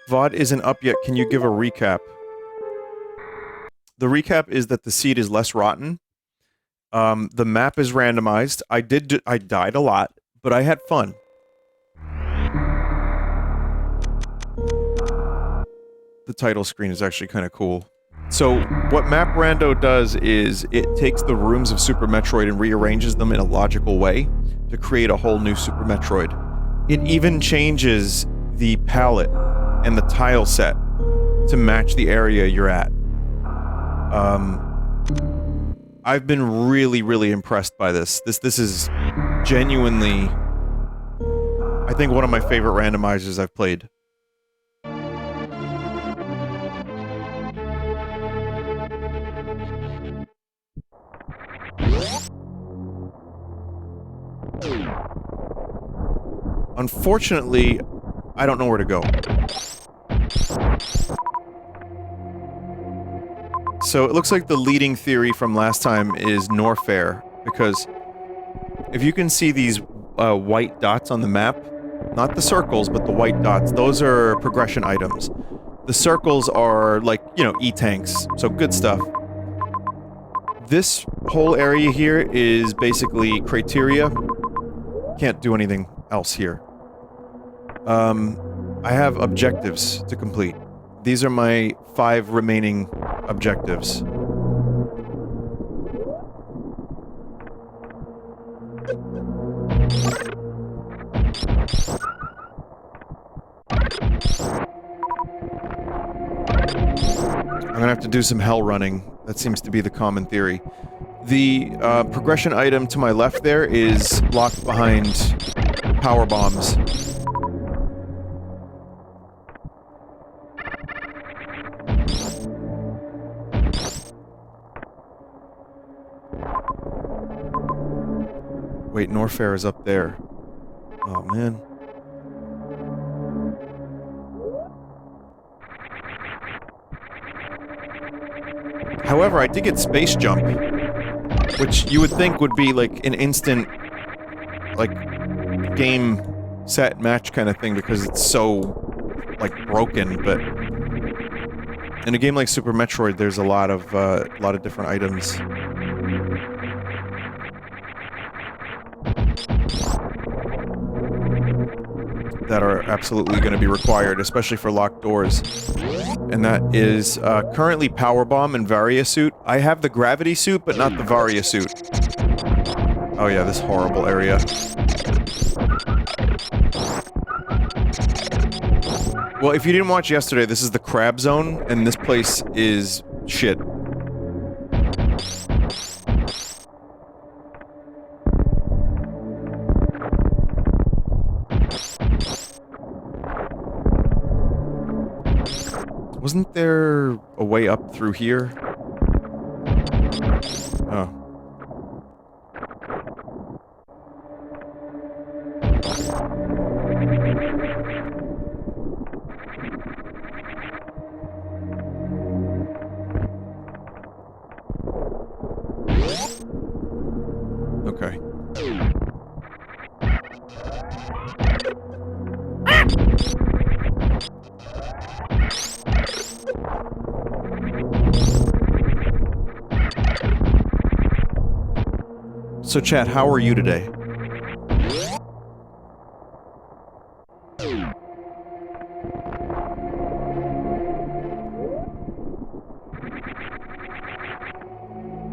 VOD isn't up yet. Can you give a recap? The recap is that the seed is less rotten. The map is randomized. I died a lot, but I had fun. The title screen is actually kind of cool. So, what Map Rando does is it takes the rooms of Super Metroid and rearranges them in a logical way to create a whole new Super Metroid. It even changes the palette and the tile set to match the area you're at. I've been really, really impressed by this. This is genuinely, I think, one of my favorite randomizers I've played. Unfortunately, I don't know where to go. So it looks like the leading theory from last time is Norfair, because if you can see these white dots on the map, not the circles, but the white dots, those are progression items. The circles are like, you know, E-tanks, so good stuff. This whole area here is basically criteria. Can't do anything else here. I have objectives to complete. These are my 5 remaining objectives. I'm gonna have to do some hell running. That seems to be the common theory. The progression item to my left there is locked behind power bombs. Wait, Norfair is up there. Oh, man. However, I did get Space Jump, which you would think would be like an instant, like, game, set, match kind of thing because it's so, like, broken, but in a game like Super Metroid, there's a lot of different items. That are absolutely going to be required, especially for locked doors. And that is currently Power Bomb and Varia Suit. I have the Gravity Suit, but not the Varia Suit. Oh yeah, this horrible area. Well, if you didn't watch yesterday, this is the Crab Zone, and this place is shit. Wasn't there a way up through here? Oh. Okay. So chat, how are you today?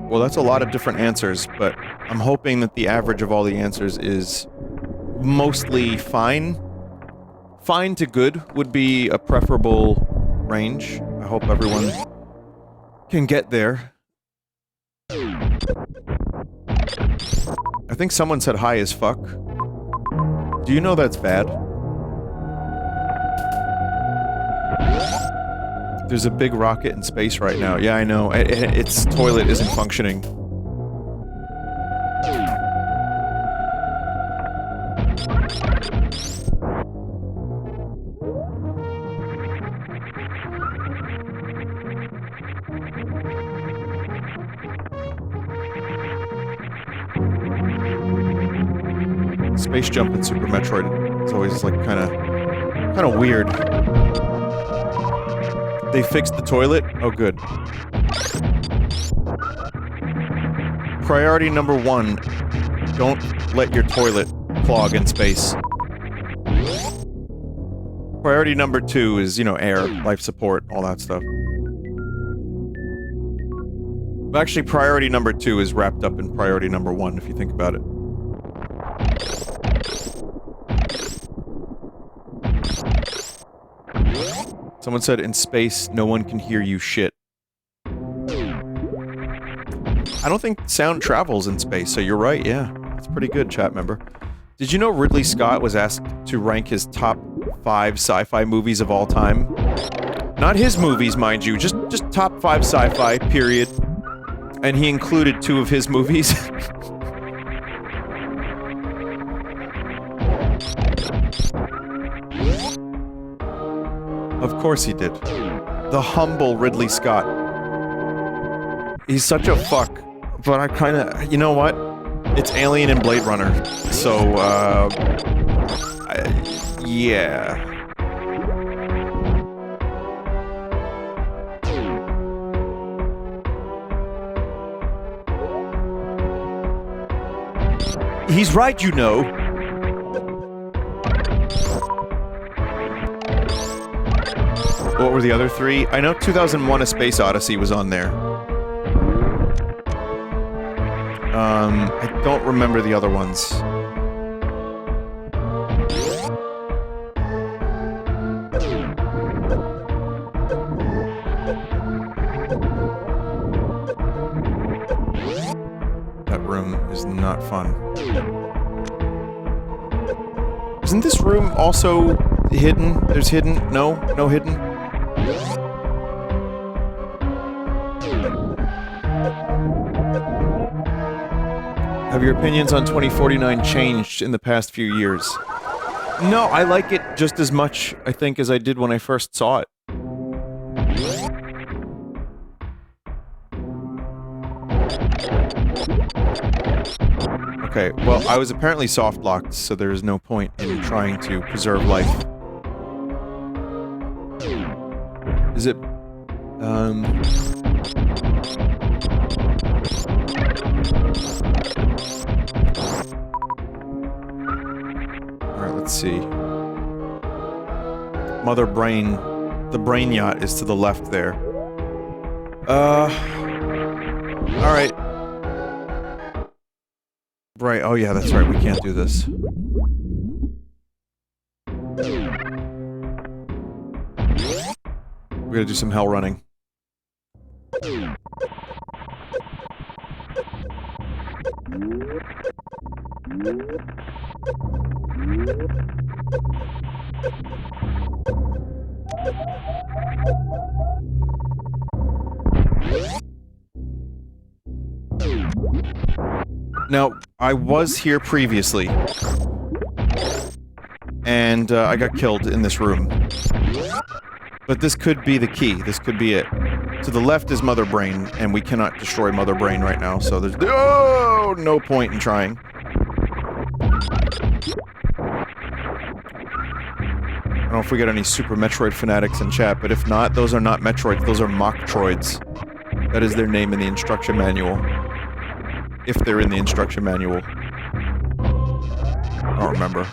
Well, that's a lot of different answers, but I'm hoping that the average of all the answers is mostly fine. Fine to good would be a preferable range. I hope everyone can get there. I think someone said high as fuck. Do you know that's bad? There's a big rocket in space right now. Yeah, I know. Its toilet isn't functioning. Space jump in Super Metroid is always like kind of weird. They fixed the toilet? Oh, good. Priority number 1, don't let your toilet clog in space. Priority number 2 is, you know, air, life support, all that stuff. But actually, priority number 2 is wrapped up in priority number 1, if you think about it. Someone said, in space, no one can hear you shit. I don't think sound travels in space, so you're right, yeah. That's pretty good, chat member. Did you know Ridley Scott was asked to rank his top 5 sci-fi movies of all time? Not his movies, mind you, just top 5 sci-fi, period. And he included 2 of his movies. Of course he did. The humble Ridley Scott. He's such a fuck, but I kinda... You know what? It's Alien and Blade Runner, so, yeah. He's right, you know. What were the other 3? I know 2001: A Space Odyssey was on there. I don't remember the other ones. That room is not fun. Isn't this room also hidden? There's hidden? No? No hidden? Have your opinions on 2049 changed in the past few years? No, I like it just as much, I think, as I did when I first saw it. Okay, well, I was apparently soft-locked, so there is no point in trying to preserve life. Is it... Alright, let's see. Mother Brain... The Brain Yacht is to the left there. Alright. Right, oh yeah, that's right, we can't do this. We gotta do some hell running. Now, I was here previously, and I got killed in this room. But this could be the key, this could be it. To the left is Mother Brain, and we cannot destroy Mother Brain right now, so there's no point in trying. I don't know if we got any Super Metroid fanatics in chat, but if not, those are not Metroids, those are Mocktroids. That is their name in the instruction manual. If they're in the instruction manual. I don't remember.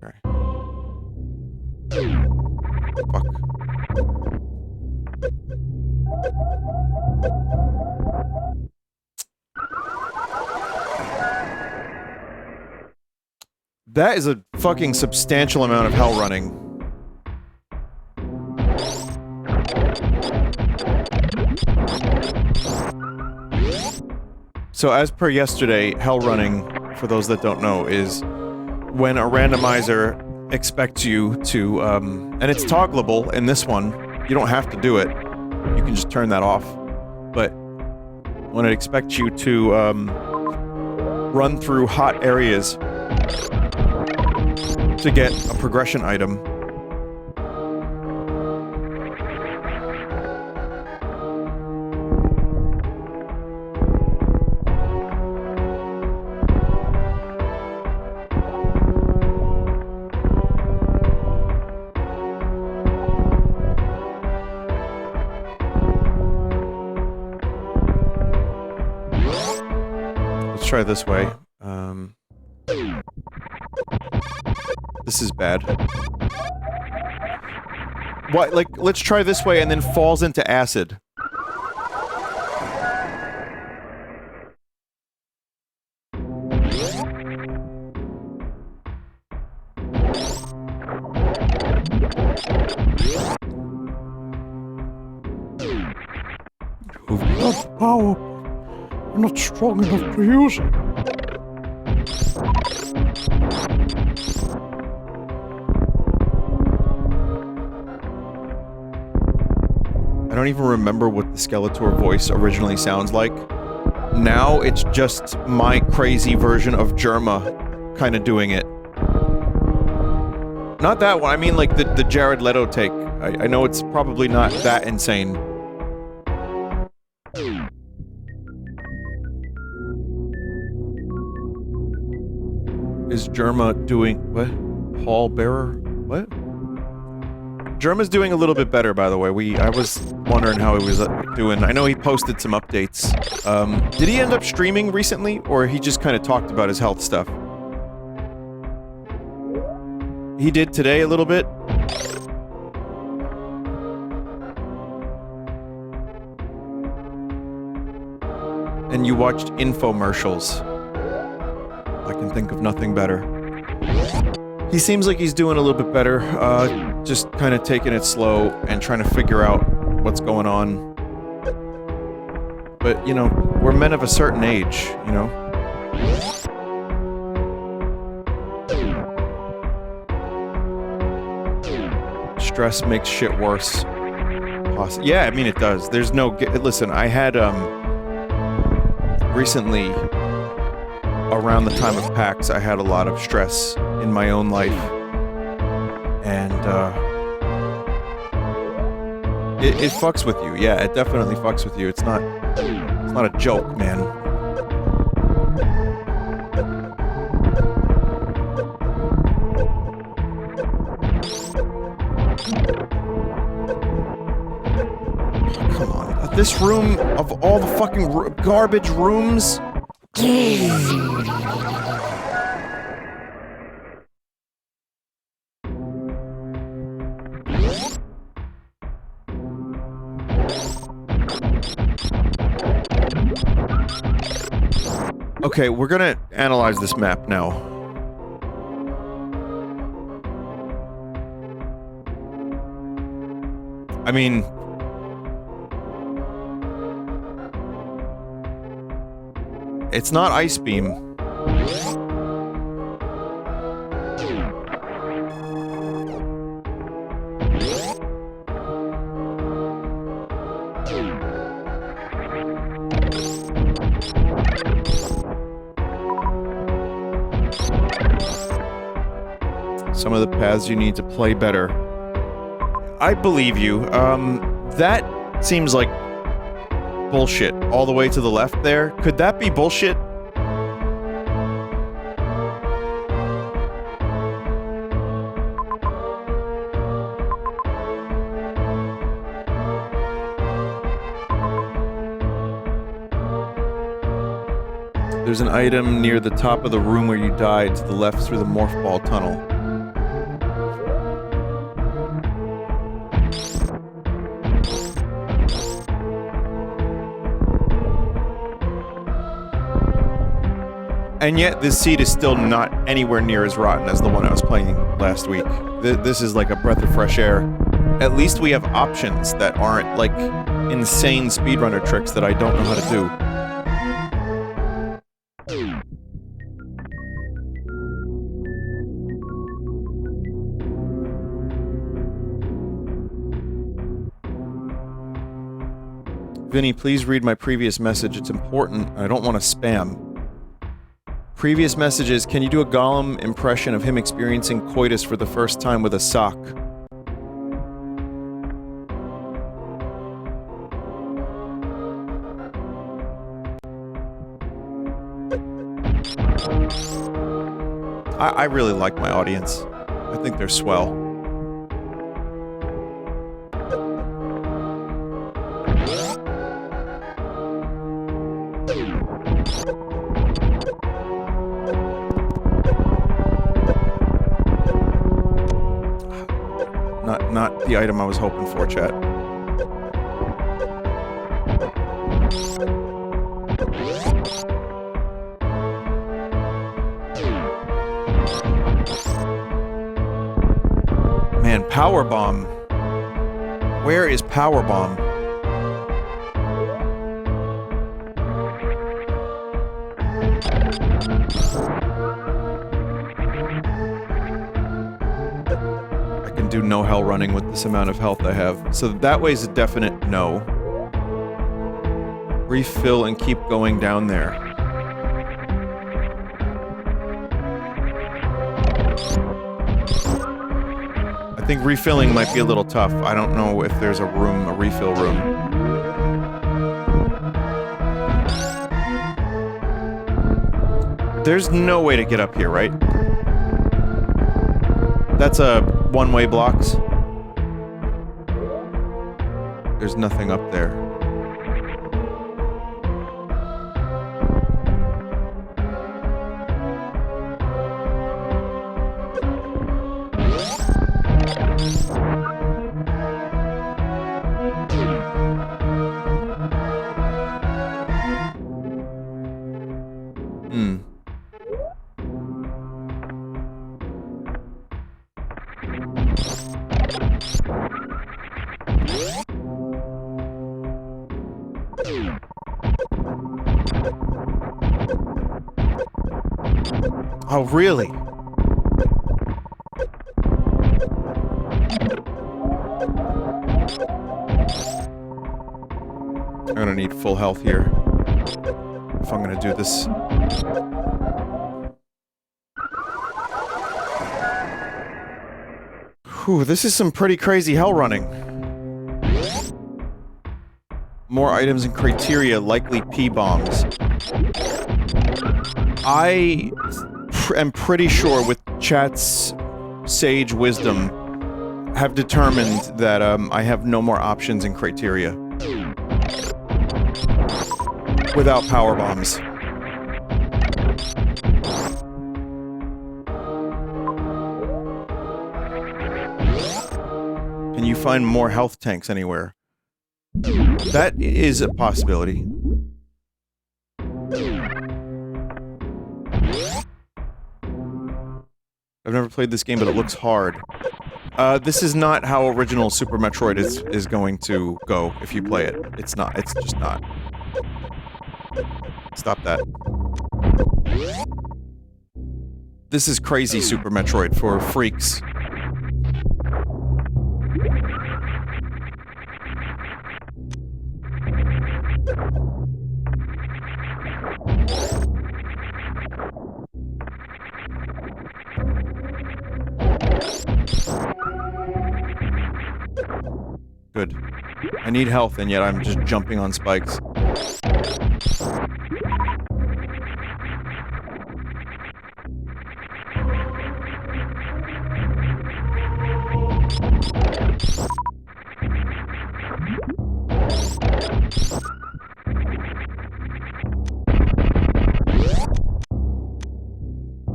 Okay. Fuck. That is a fucking substantial amount of hell running. So as per yesterday, hell running, for those that don't know, is when a randomizer expects you to, and it's toggleable in this one, you don't have to do it, you can just turn that off, but when it expects you to, run through hot areas to get a progression item, try this way. This is bad. What, like, let's try this way and then falls into acid. You've got power. You're not strong enough to use it. I don't even remember what the Skeletor voice originally sounds like. Now it's just my crazy version of Germa kind of doing it. Not that one, I mean like the Jared Leto take. I know it's probably not that insane. Is Germa doing... what? Paul Bearer? What? Germa's doing a little bit better, by the way. I was wondering how he was doing. I know he posted some updates. Did he end up streaming recently, or he just kind of talked about his health stuff? He did today a little bit. And you watched infomercials. I can think of nothing better. He seems like he's doing a little bit better, just kind of taking it slow and trying to figure out what's going on. But, you know, we're men of a certain age, you know? Stress makes shit worse. Yeah, I mean it does. There's no... listen, I had, recently, around the time of PAX, I had a lot of stress in my own life. And, it fucks with you. Yeah, it definitely fucks with you. It's not a joke, man. Come on. This room, of all the fucking garbage rooms... Okay, we're gonna analyze this map now. I mean... it's not Ice Beam. Some of the paths you need to play better. I believe you. That seems like bullshit. All the way to the left there. Could that be bullshit? There's an item near the top of the room where you died, to the left through the morph ball tunnel. And yet, this seed is still not anywhere near as rotten as the one I was playing last week. This is like a breath of fresh air. At least we have options that aren't, like, insane speedrunner tricks that I don't know how to do. Vinny, please read my previous message. It's important. I don't want to spam. Previous messages, can you do a Gollum impression of him experiencing coitus for the first time with a sock? I really like my audience. I think they're swell. Not the item I was hoping for, chat. Man, Power Bomb. Where is Power Bomb? I can do no hell running with this amount of health I have. So that way's a definite no. Refill and keep going down there. I think refilling might be a little tough. I don't know if there's a room, a refill room. There's no way to get up here, right? That's a one-way blocks. There's nothing up there. Oh, really? I'm gonna need full health here if I'm gonna do this. Whew, this is some pretty crazy hell running. More items and criteria, likely P-bombs. I am pretty sure with chat's sage wisdom have determined that I have no more options and criteria without power bombs. Can you find more health tanks anywhere? That is a possibility. I've never played this game, but it looks hard. This is not how original Super Metroid is going to go if you play it. It's not. It's just not. Stop that. This is crazy Super Metroid for freaks. Good. I need health, and yet I'm just jumping on spikes.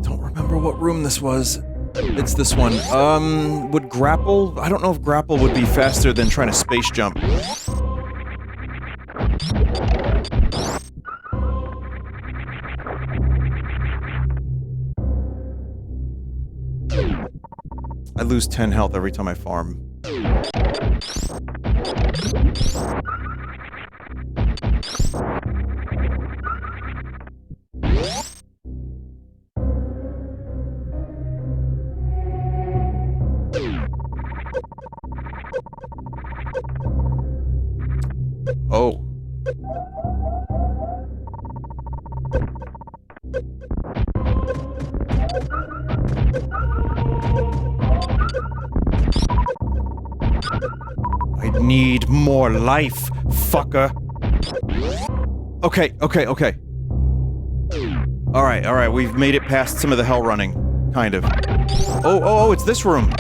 Don't remember what room this was. It's this one. Would grapple? I don't know if grapple would be faster than trying to space jump. I lose 10 health every time I farm. Oh. I need more life, fucker. Okay, okay, okay. Alright, alright, we've made it past some of the hell running. Kind of. Oh, it's this room!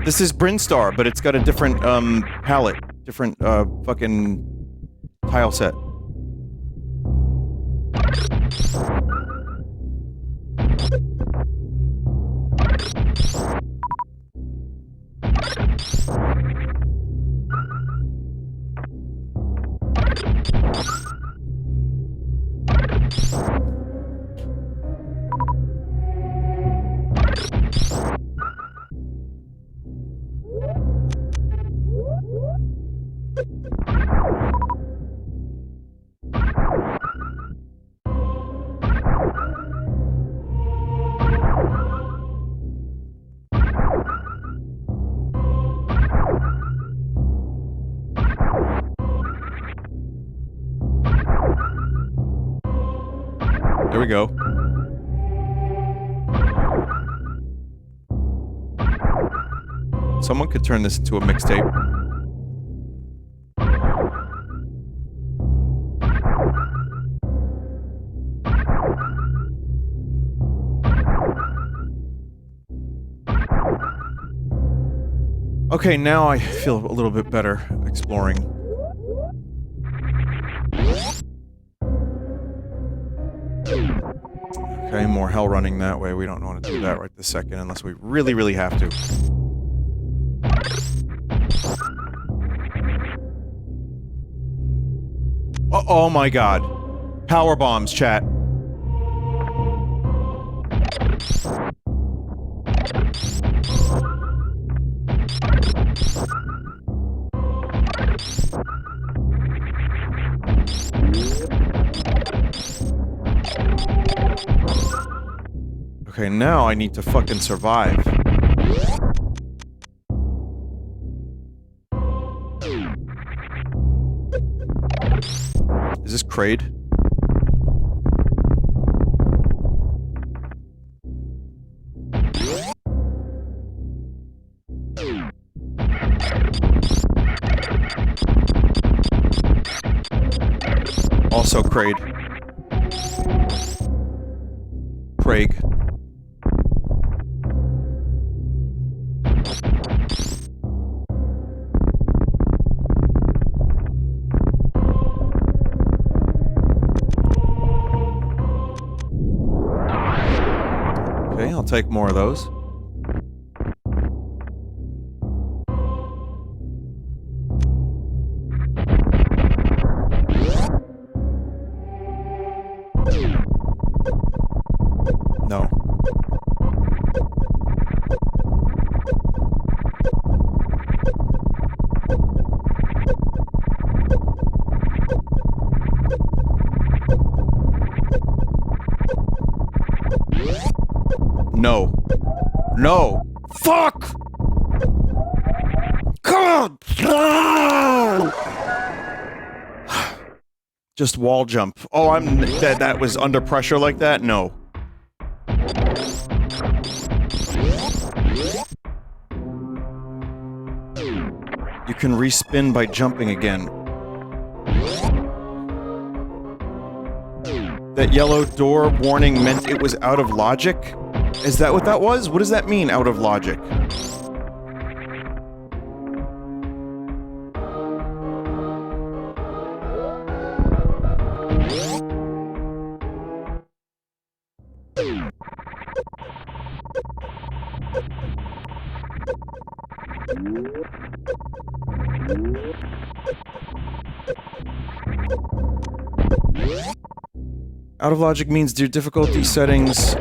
This is Brinstar, but it's got a different, palette. Different, fucking tile set. There we go. Someone could turn this into a mixtape. Okay, now I feel a little bit better exploring. Okay, more hell running that way. We don't want to do that right this second unless we really, really have to. Oh my god. Power bombs, chat. Okay, now I need to fucking survive. Is this Kraid? Also Kraid. Craig. Okay, I'll take more of those. No. No. No! Fuck! God! Just wall jump. Oh, that was under pressure like that? No. You can respin by jumping again. That yellow door warning meant it was out of logic? Is that what that was? What does that mean, out of logic? Out of logic means your difficulty settings...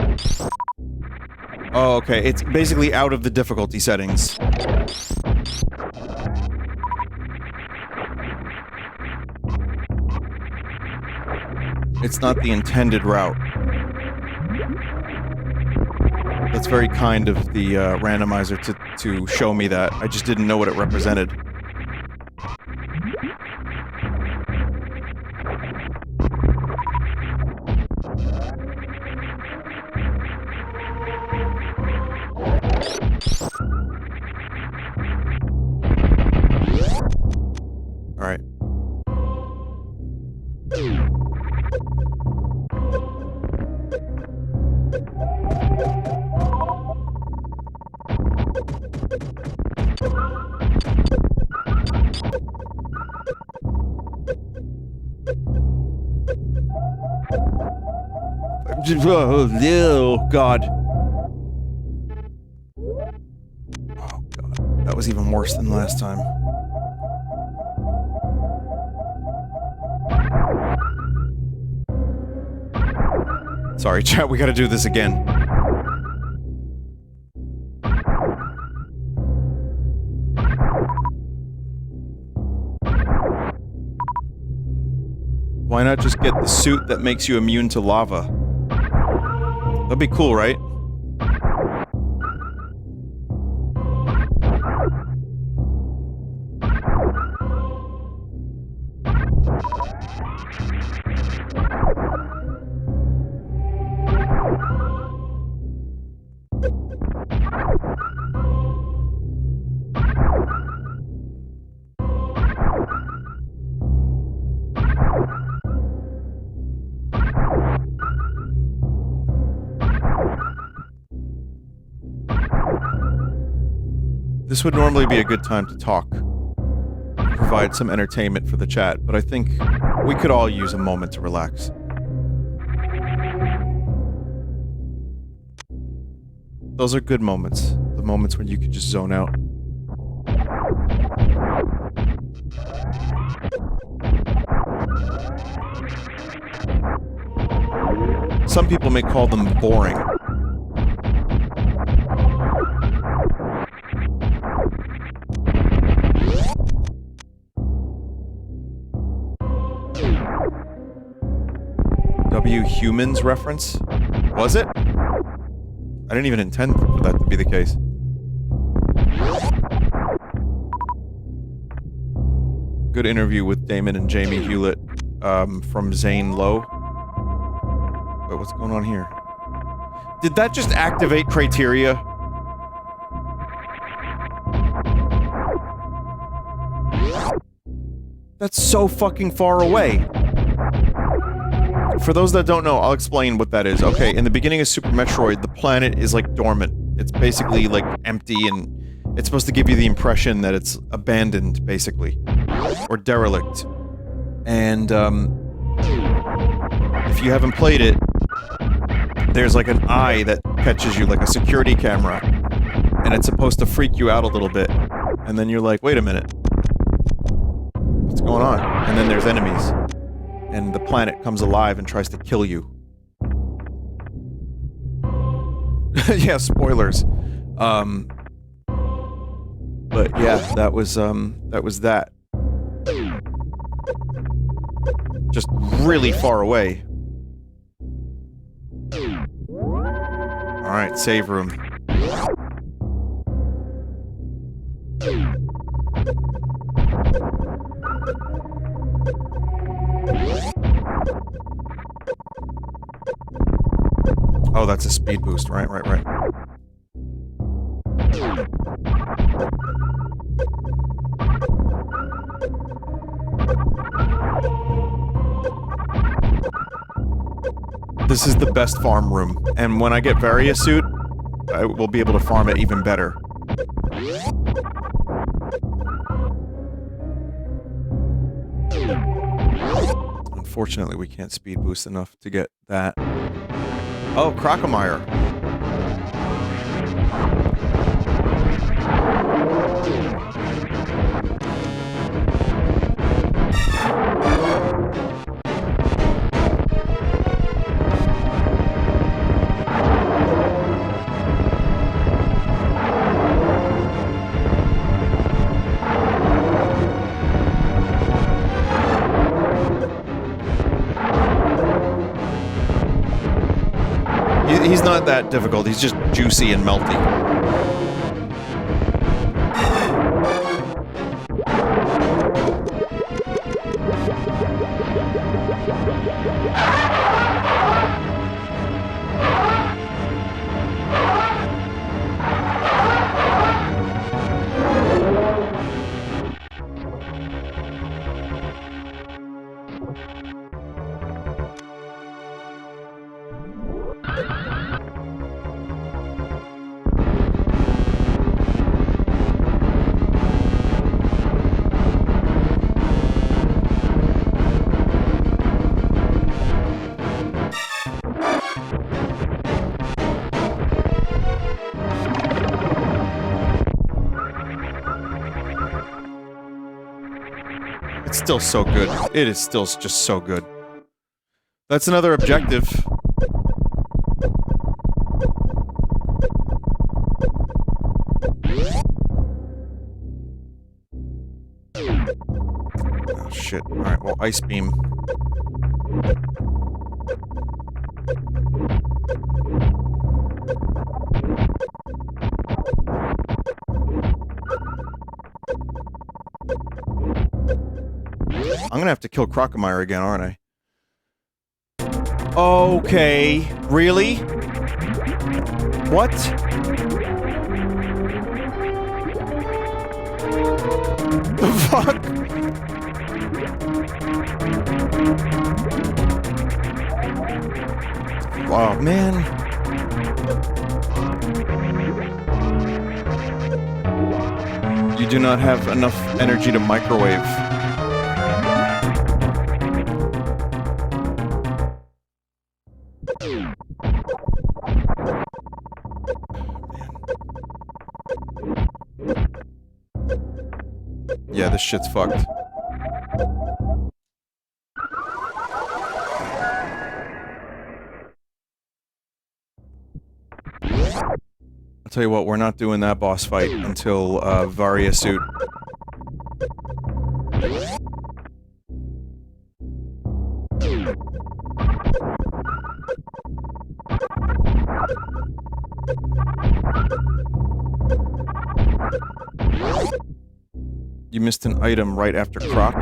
Oh, okay. It's basically out of the difficulty settings. It's not the intended route. That's very kind of the randomizer to show me that. I just didn't know what it represented. Alright. Oh, God. Oh, God. That was even worse than last time. Sorry, chat, we gotta do this again. Why not just get the suit that makes you immune to lava? That'd be cool, right? This would normally be a good time to talk. Provide some entertainment for the chat, but I think we could all use a moment to relax. Those are good moments. The moments when you can just zone out. Some people may call them boring. Humans reference? Was it? I didn't even intend for that to be the case. Good interview with Damon and Jamie Hewlett from Zane Lowe. Wait, what's going on here? Did that just activate criteria? That's so fucking far away. For those that don't know, I'll explain what that is. Okay, in the beginning of Super Metroid, the planet is like dormant. It's basically like empty, and it's supposed to give you the impression that it's abandoned, basically. Or derelict. And, if you haven't played it, there's like an eye that catches you, like a security camera. And it's supposed to freak you out a little bit. And then you're like, wait a minute. What's going on? And then there's enemies. And the planet comes alive and tries to kill you. Yeah, spoilers. But yeah, that was that. Just really far away. Alright, save room. Oh, that's a speed boost. Right. This is the best farm room, and when I get Varia Suit, I will be able to farm it even better. Unfortunately, we can't speed boost enough to get that. Oh, Crocomire. He's not that difficult, he's just juicy and melty. Still so good. It is still just so good. That's another objective. Oh shit. Alright, well, Ice Beam. I'm gonna have to kill Crocomire again, aren't I? Okay. Really? What? The fuck? Wow, man. You do not have enough energy to microwave. Yeah, this shit's fucked. I'll tell you what, we're not doing that boss fight until, Varia suit. You missed an item right after Croc.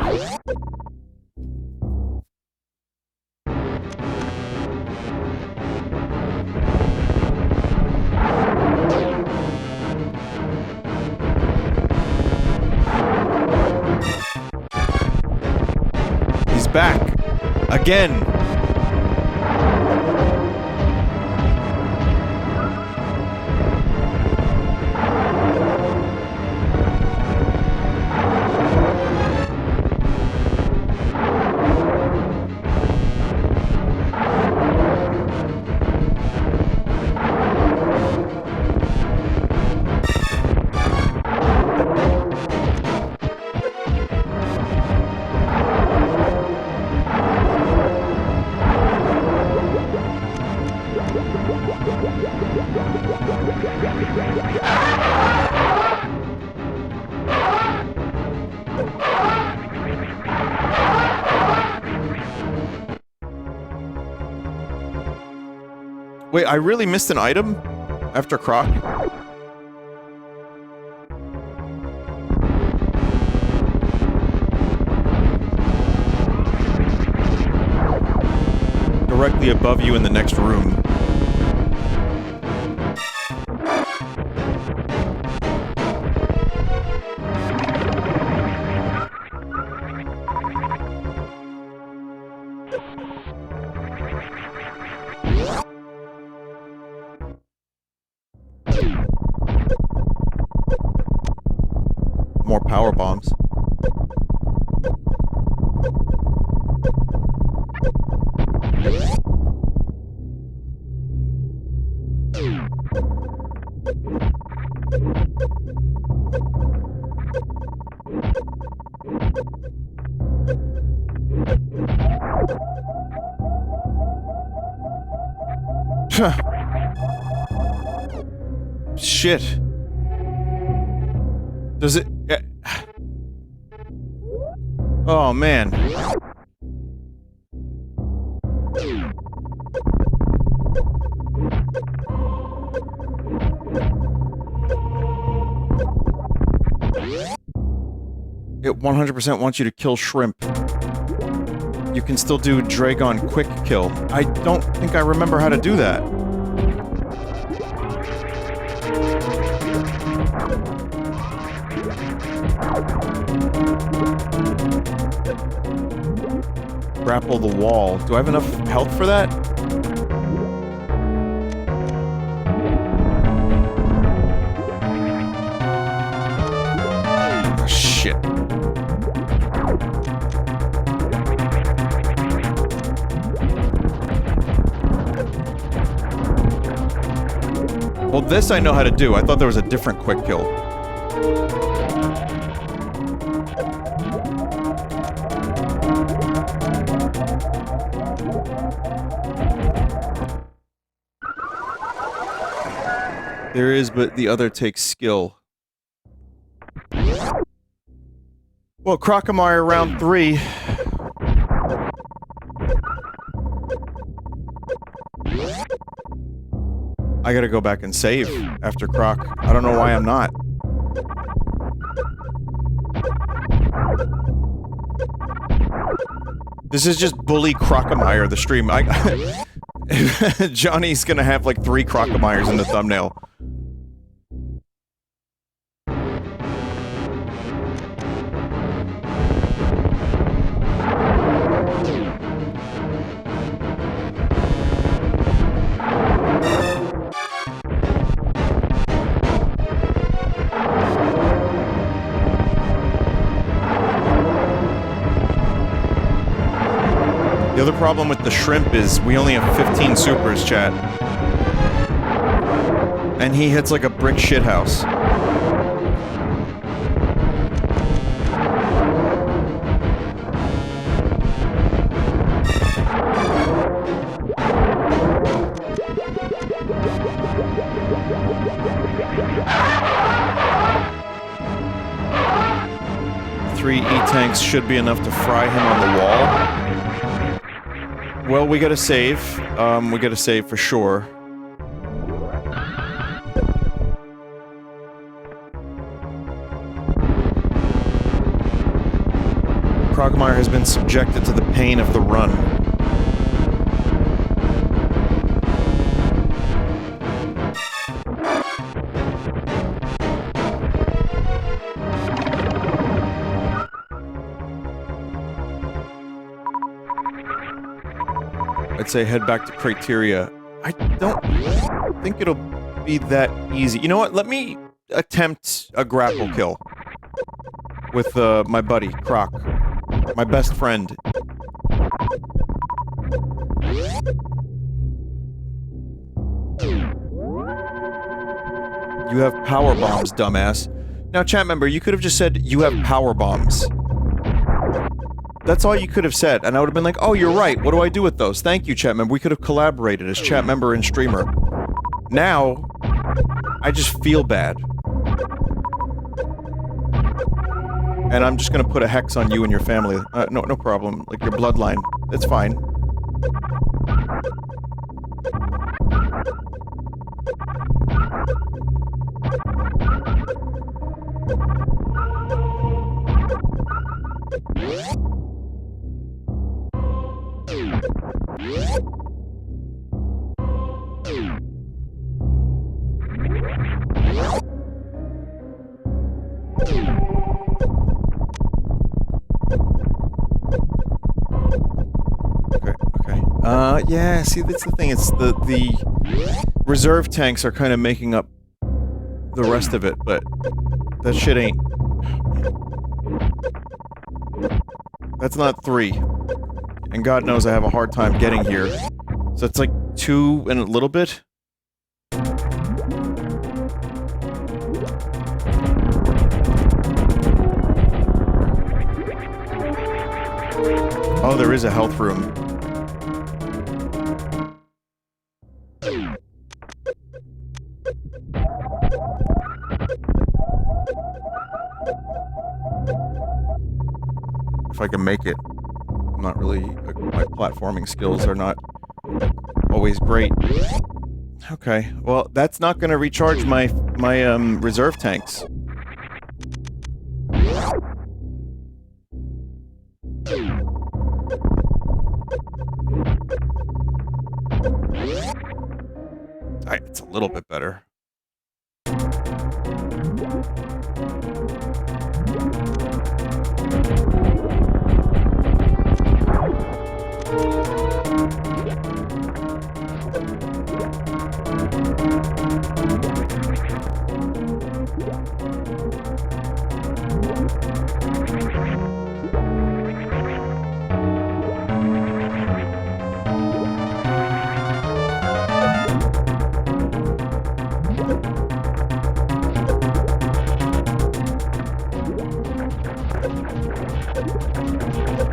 He's back. Again. Wait, I really missed an item? After Croc? Directly above you in the next room. More power bombs. Shit. Does it... Oh, man. It 100% wants you to kill shrimp. You can still do Dragon quick kill. I don't think I remember how to do that. Grapple the wall. Do I have enough health for that? Oh, shit. Well, this I know how to do. I thought there was a different quick kill. There is, but the other takes skill. Well, Crocomire round 3. I gotta go back and save after Croc. I don't know why I'm not. This is just bully Crocomire, the stream. Johnny's gonna have like 3 Crocomires in the thumbnail. The other problem with the shrimp is we only have 15 supers, chat. And he hits like a brick shithouse. Three E-tanks should be enough to fry him on the wall. Well, we gotta save. We gotta save for sure. Crocomire has been subjected to the pain of the run. I'd say head back to Criteria. I don't think it'll be that easy. You know what? Let me attempt a grapple kill with my buddy, Croc. My best friend. You have power bombs, dumbass. Now, chat member, you could have just said, you have power bombs. That's all you could have said, and I would have been like, oh, you're right, what do I do with those? Thank you, chat member. We could have collaborated as chat member and streamer. Now, I just feel bad. And I'm just gonna put a hex on you and your family. No problem. Like, your bloodline. It's fine. Yeah, see, that's the thing, it's the reserve tanks are kind of making up the rest of it, but that shit ain't... That's not 3. And God knows I have a hard time getting here. So it's like 2 and a little bit? Oh, there is a health room. If I can make it. I'm not really... my platforming skills are not always great. Okay, well, that's not gonna recharge my reserve tanks. It's a little bit better.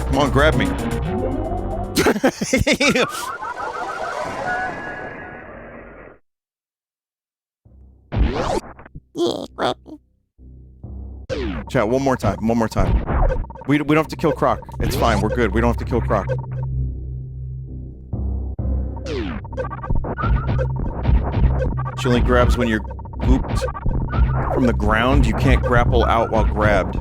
Come on, grab me. Yeah, grab me. Chat, one more time, one more time. We don't have to kill Croc. It's fine, we're good. We don't have to kill Croc. She only grabs when you're looped from the ground. You can't grapple out while grabbed.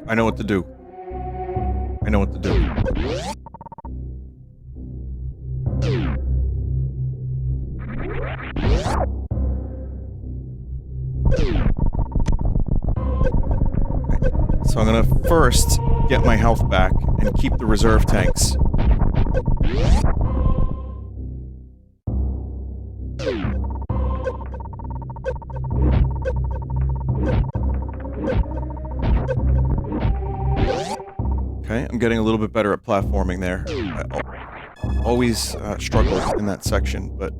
I know what to do. I know what to do. So I'm gonna first get my health back and keep the reserve tanks. getting a little bit better at platforming there. I always struggled in that section, but...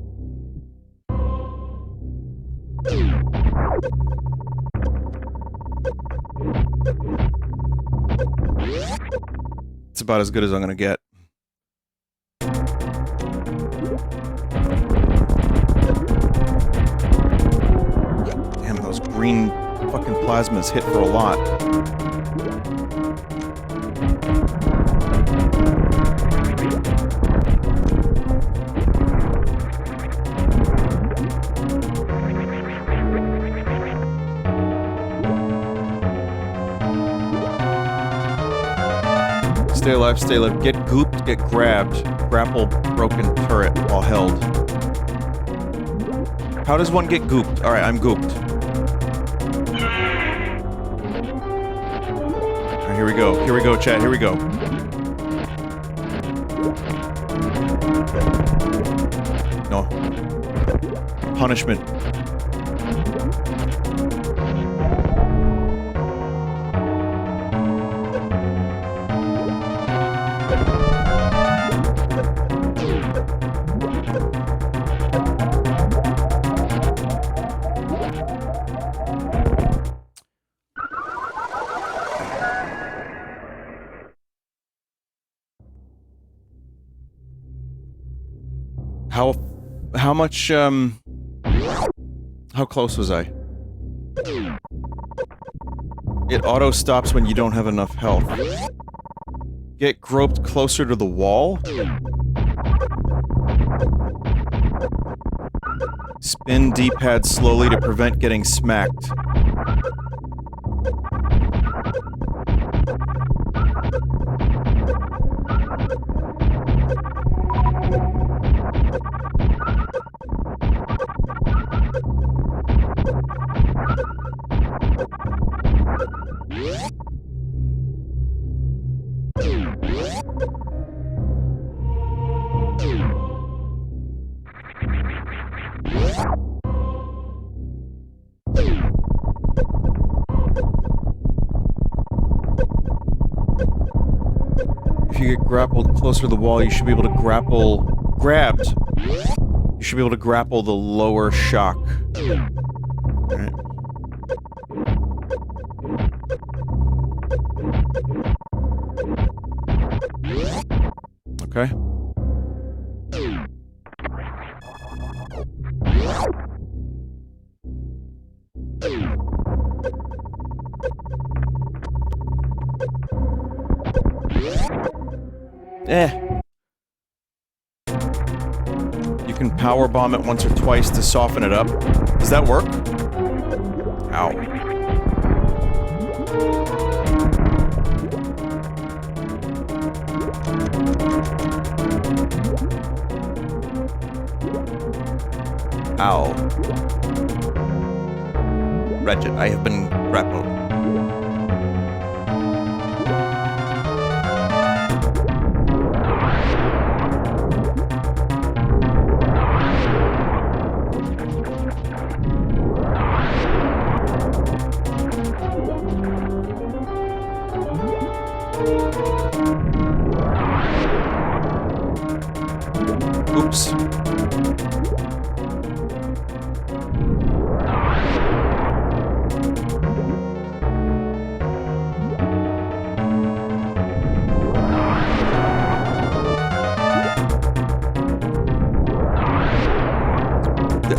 It's about as good as I'm gonna get. Damn, those green fucking plasmas hit for a lot. Stay alive, stay alive. Get gooped, get grabbed. Grapple broken turret while held. How does one get gooped? Alright, I'm gooped. Alright, here we go. Here we go, chat. Here we go. No. Punishment. How much, how close was I? It auto-stops when you don't have enough health. Get groped closer to the wall? Spin D-pad slowly to prevent getting smacked. If you get grappled closer to the wall, you should be able to grabbed. You should be able to grapple the lower shock. Alright. Okay. You can power bomb it once or twice to soften it up. Does that work? Ow. Ow. Wretched, I have been grappled. Oops.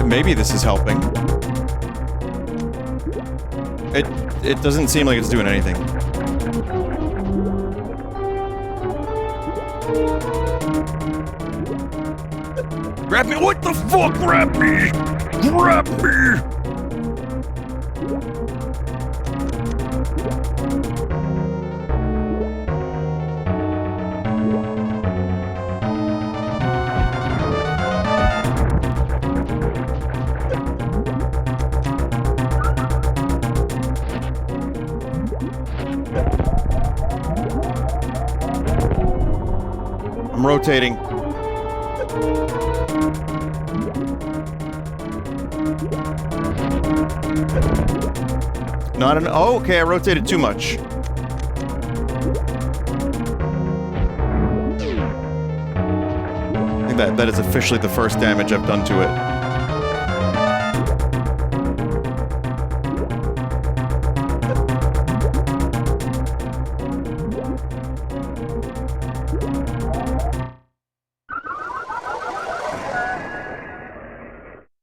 Maybe this is helping. It doesn't seem like it's doing anything. Grab me! What the fuck? Grab me! Grab me! I'm rotating. Not an- oh, okay, I rotated too much. think that is officially the first damage I've done to it.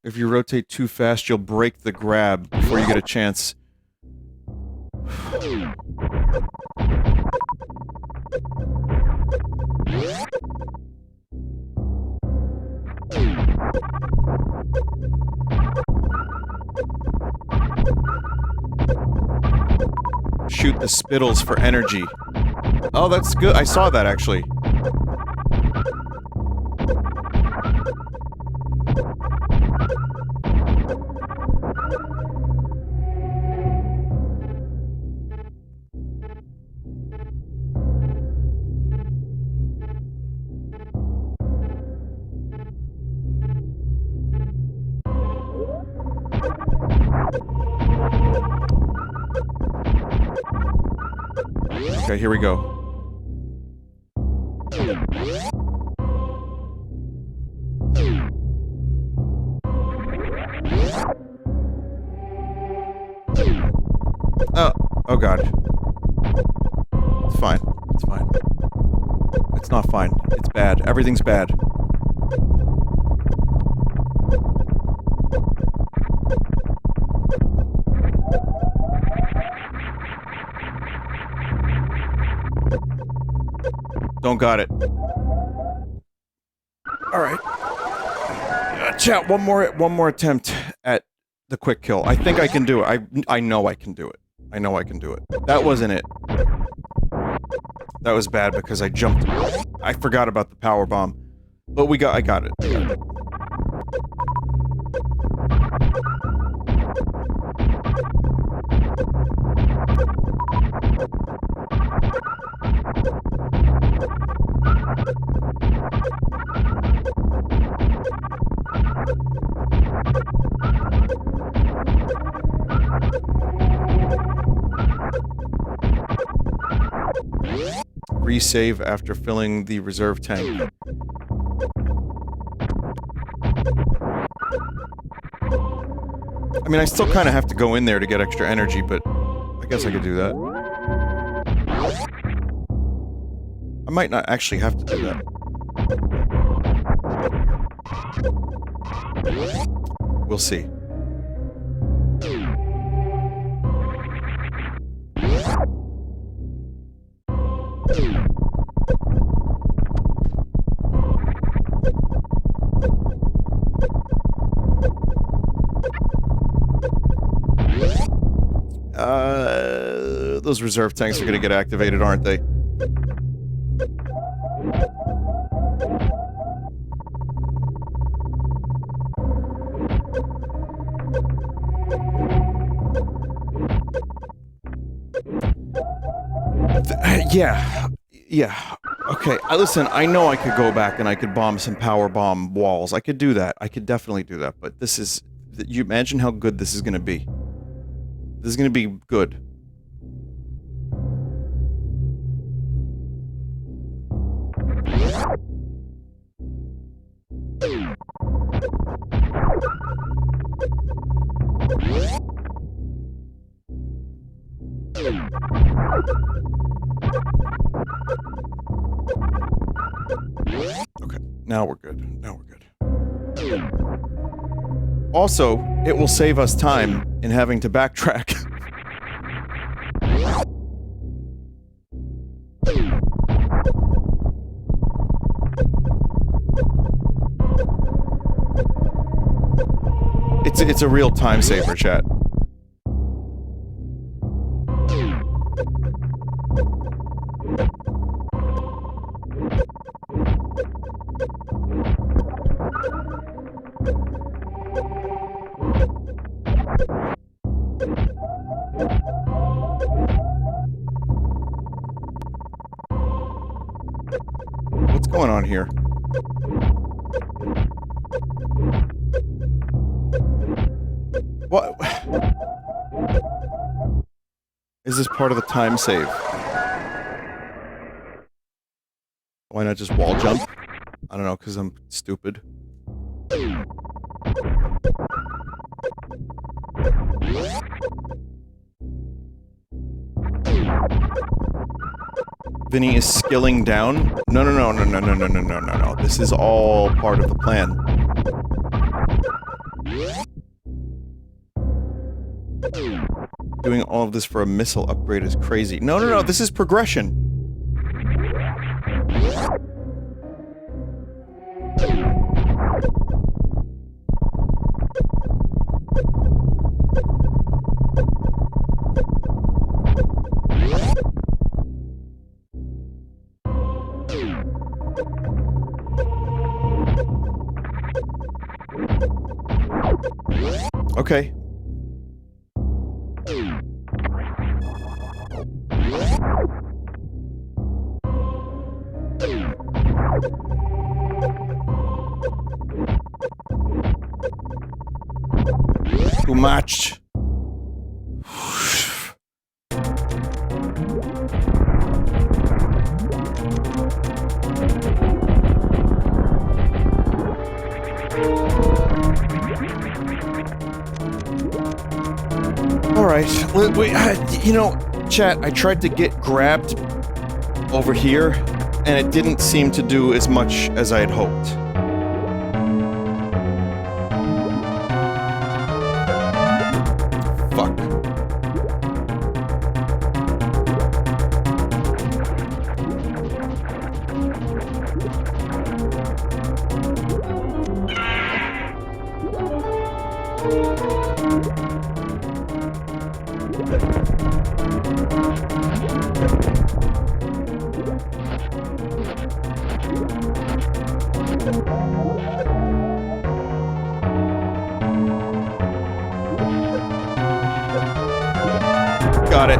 If you rotate too fast, you'll break the grab before you get a chance. Shoot the spittles for energy. Oh, that's good. I saw that, actually. Okay, here we go. Oh god. It's fine. It's fine. It's not fine. It's bad. Everything's bad. Don't got it. Alright. Chat, one more attempt at the quick kill. I think I can do it. I know I can do it. I know I can do it. That wasn't it. That was bad because I jumped. I forgot about the power bomb. But I got it. I got it. Resave after filling the reserve tank. I mean, I still kind of have to go in there to get extra energy, but I guess I could do that. I might not actually have to do that. We'll see. Those reserve tanks are gonna get activated, aren't they? Yeah. Okay, listen, I know I could go back and I could bomb some power bomb walls. I could do that. I could definitely do that, but this is... You imagine how good this is gonna be. This is gonna be good. Okay, now we're good. Now we're good. Also, it will save us time in having to backtrack. It's a real time saver, chat. What's going on here? What? Is this part of the time save? Why not just wall jump? I don't know, because I'm stupid. Vinny is skilling down? No, no, no, no, no, no, no, no, no, no, no. This is all part of the plan. Doing all of this for a missile upgrade is crazy. No, no, no, this is progression. Okay. Too much. Alright, you know, chat, I tried to get grabbed over here, and it didn't seem to do as much as I had hoped. Fuck. Got it.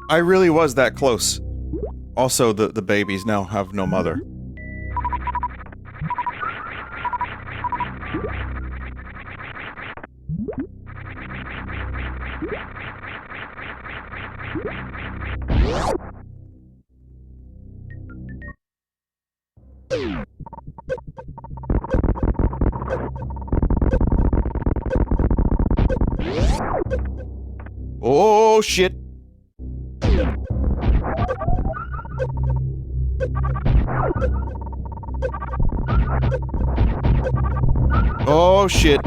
I really was that close. Also, the babies now have no mother. Oh, shit. Oh, shit.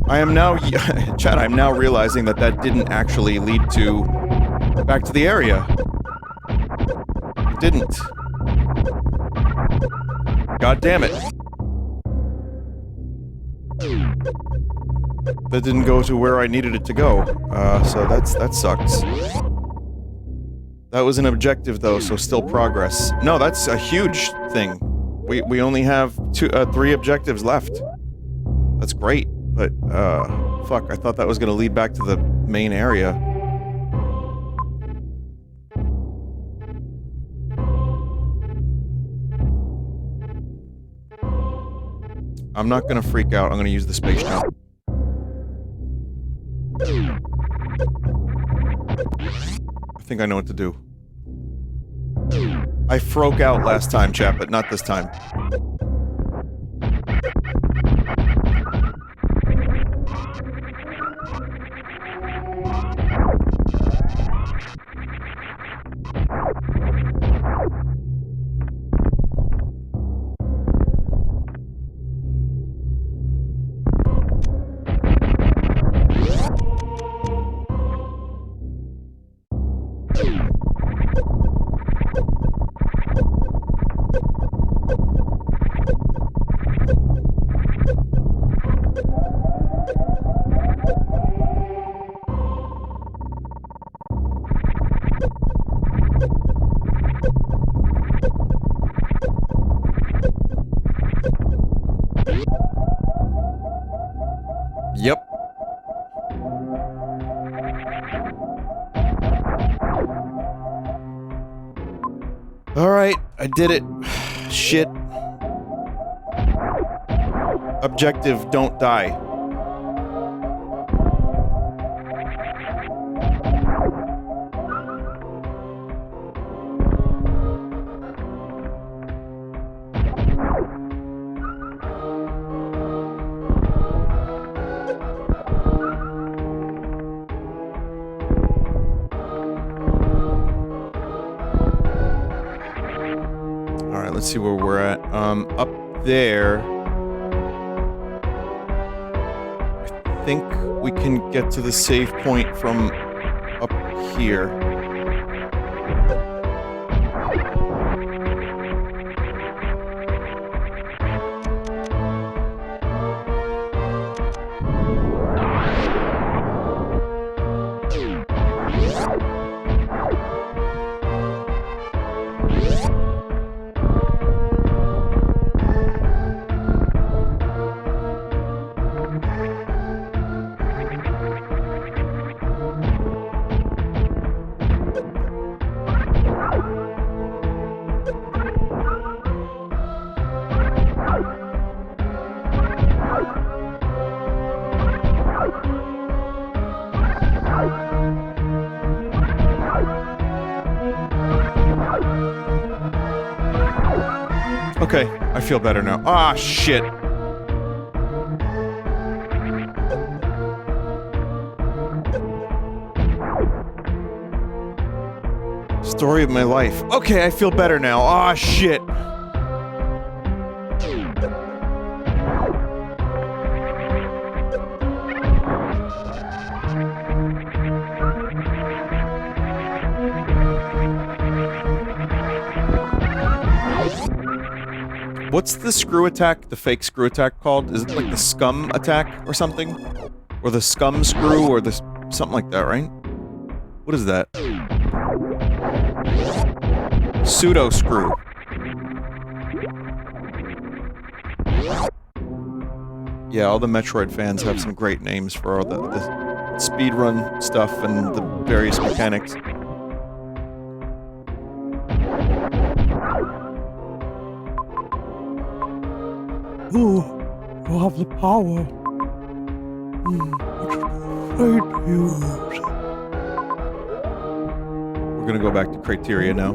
I am now... Chad, I'm now realizing that that didn't actually lead to... back to the area. It didn't. God damn it. That didn't go to where I needed it to go. So that sucks. That was an objective though, so still progress. No, that's a huge thing. We only have 3 objectives left. That's great, but fuck, I thought that was gonna lead back to the main area. I'm not gonna freak out, I'm gonna use the space jump. I think I know what to do. I froke out last time, chat, but not this time. Yep. Alright, I did it. Shit. Objective, don't die. Alright, let's see where we're at. Up there... I think we can get to the save point from up here. Okay, I feel better now. Ah, shit. Story of my life. Okay, I feel better now. Ah, shit. What's the screw attack, the fake screw attack called? Is it like the scum attack or something? Or the scum screw or the... something like that, right? What is that? Pseudo screw. Yeah, all the Metroid fans have some great names for all the speedrun stuff and the various mechanics. You have the power. What should I use? We're gonna go back to criteria now.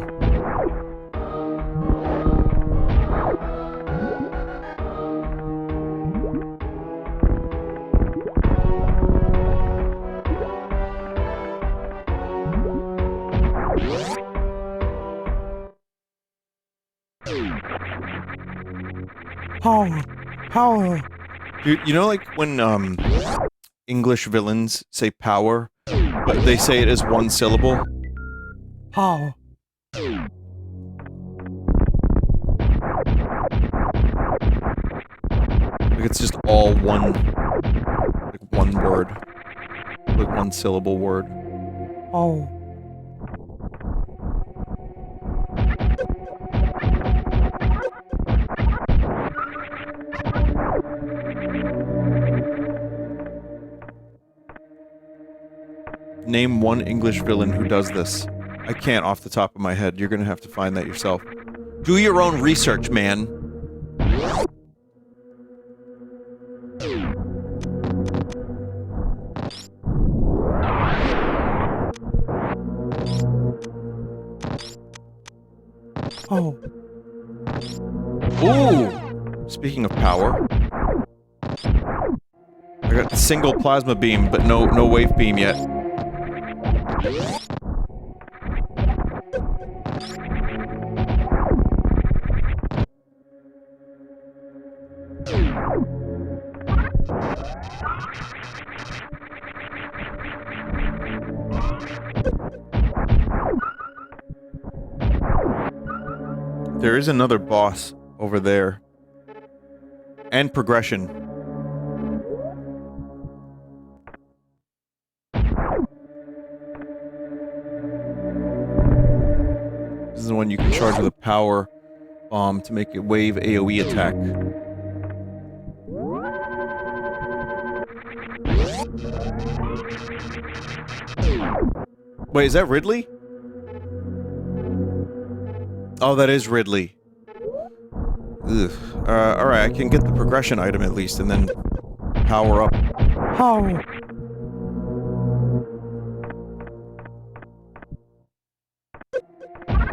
Power. Power. You know, like when English villains say power, but they say it as one syllable? Power. Like it's just all one, like one word. Like one syllable word. Oh. Name one English villain who does this. I can't off the top of my head. You're gonna have to find that yourself. Do your own research, man. Oh. Ooh! Speaking of power. I got a single plasma beam, but no wave beam yet. There is another boss over there. And progression. This is the one you can charge with a power bomb to make a wave AoE attack. Wait, is that Ridley? Oh, that is Ridley. Ugh. Alright, I can get the progression item at least, and then power up. How?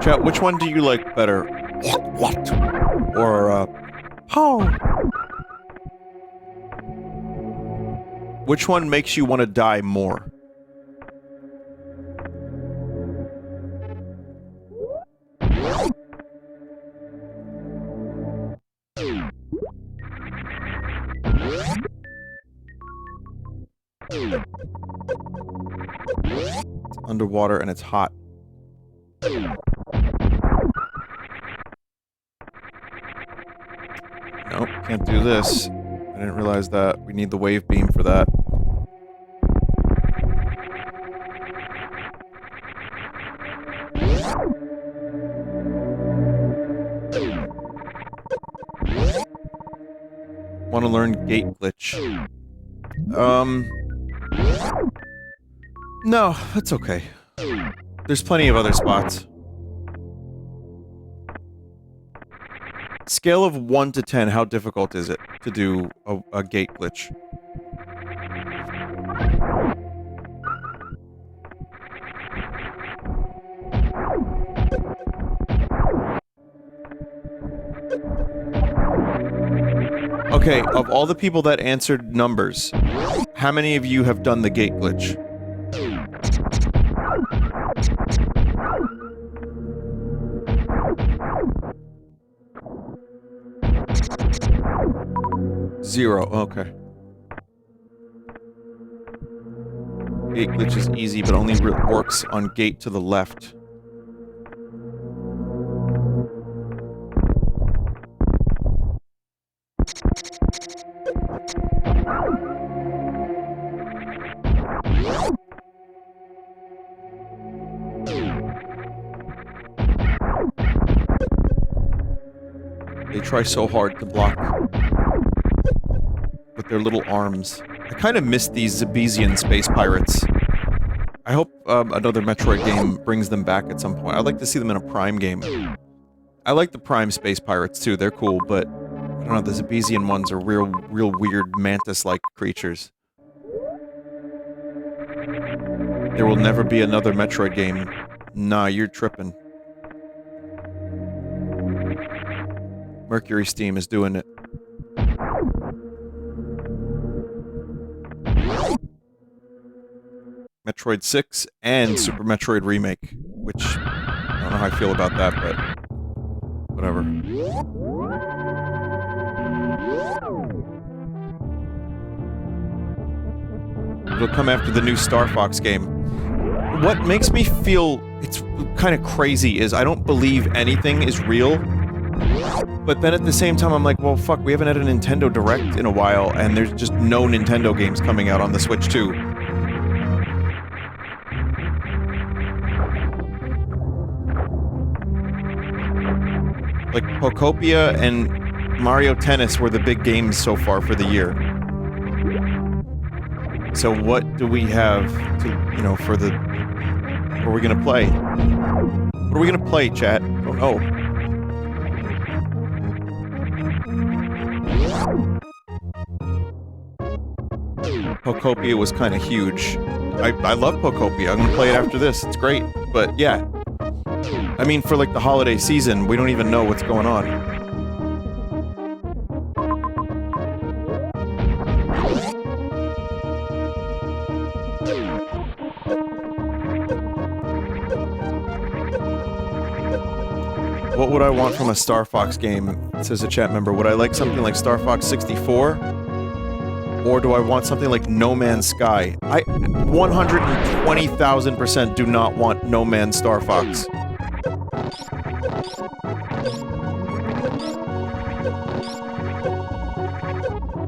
Chat, which one do you like better? What? Or, How? which one makes you want to die more? It's underwater and it's hot. Nope, can't do this. I didn't realize that. We need the wave beam for that. Want to learn gate glitch. No, that's okay. There's plenty of other spots. Scale of 1 to 10, how difficult is it to do a gate glitch? Okay, of all the people that answered numbers, how many of you have done the gate glitch? Zero, okay. Gate glitch is easy, but only works on gate to the left. They try so hard to block with their little arms. I kind of miss these Zebesian space pirates. I hope another Metroid game brings them back at some point. I'd like to see them in a Prime game. I like the Prime space pirates too, they're cool, but I don't know, the Zebesian ones are real weird mantis-like creatures. There will never be another Metroid game. Nah, you're tripping. Mercury Steam is doing it. Metroid 6 and Super Metroid Remake, which I don't know how I feel about that, but whatever. It'll come after the new Star Fox game. What makes me feel it's kind of crazy is I don't believe anything is real. But then at the same time, I'm like, well, fuck, we haven't had a Nintendo Direct in a while, and there's just no Nintendo games coming out on the Switch, too. Like, Pokopia and Mario Tennis were the big games so far for the year. So what do we have to, you know, for the... What are we gonna play? What are we gonna play, chat? I don't know. Pokopia was kind of huge. I love Pokopia. I'm gonna play it after this. It's great. But yeah. I mean, for like the holiday season, we don't even know what's going on. What would I want from a Star Fox game? Says a chat member. Would I like something like Star Fox 64? Or do I want something like No Man's Sky? I 120,000% do not want No Man's Star Fox.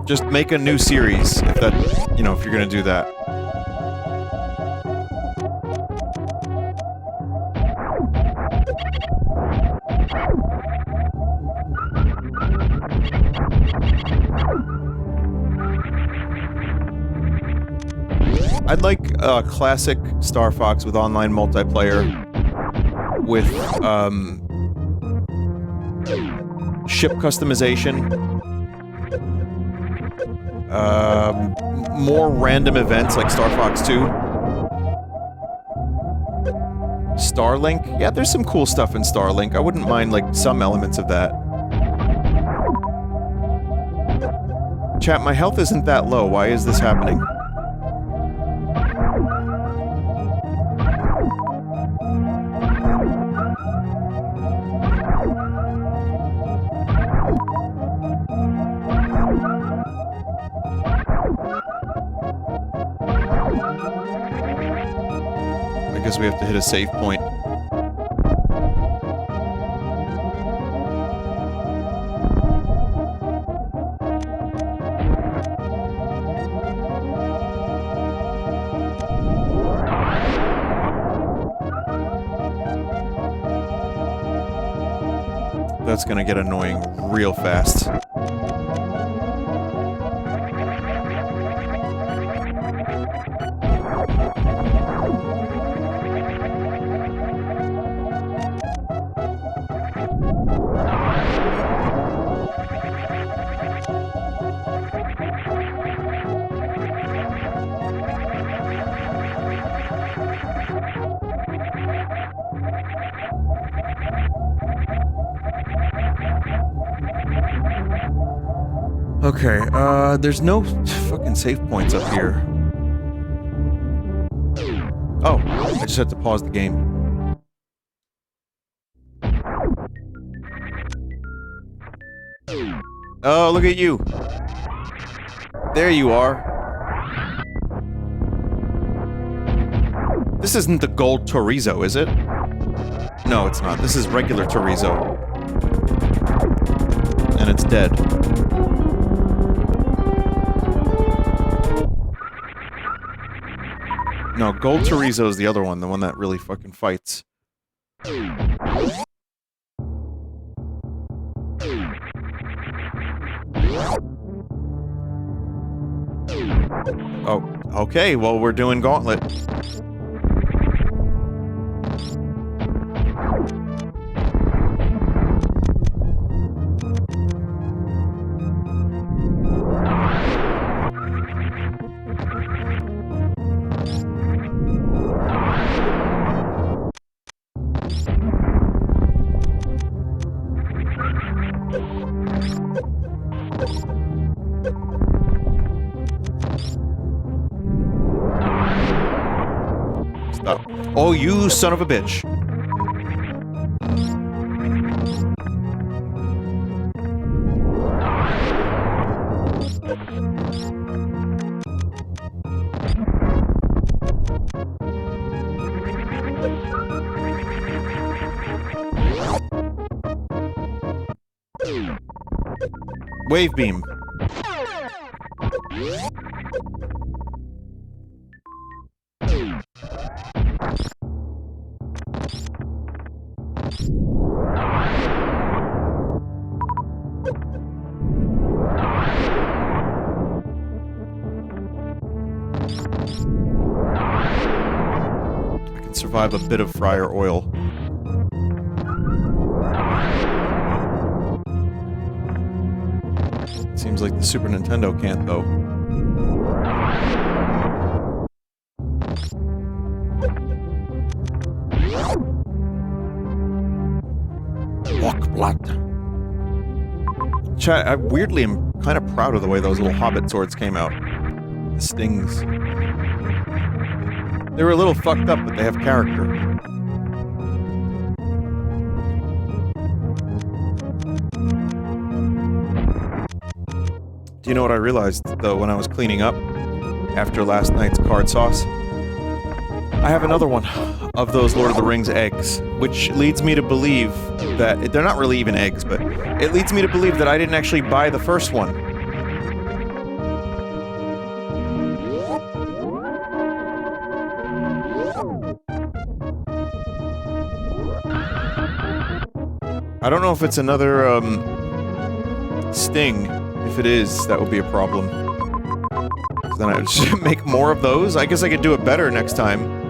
Just make a new series, if that, you know, if you're gonna do that. I'd like a classic Star Fox with online multiplayer with, ship customization. More random events like Star Fox 2. Starlink? Yeah, there's some cool stuff in Starlink. I wouldn't mind, like, some elements of that. Chat, my health isn't that low. Why is this happening? I guess we have to hit a save point. That's gonna get annoying real fast. Okay, there's no fucking save points up here. Oh, I just had to pause the game. Oh, look at you. There you are. This isn't the gold chorizo, is it? No, it's not. This is regular chorizo. And it's dead. No, gold chorizo is the other one, the one that really fucking fights. Oh, okay, well, we're doing Gauntlet. Stop. Oh, you son of a bitch. Wave beam. I can survive a bit of fryer oil. Seems like the Super Nintendo can't, though. Walk blood. Chat, I weirdly am kind of proud of the way those little hobbit swords came out. The stings. They were a little fucked up, but they have character. Do you know what I realized, though, when I was cleaning up after last night's card sauce? I have another one of those Lord of the Rings eggs, which leads me to believe that they're not really even eggs, but it leads me to believe that I didn't actually buy the first one. I don't know if it's another, sting. If it is, that would be a problem. Then I should make more of those? I guess I could do it better next time.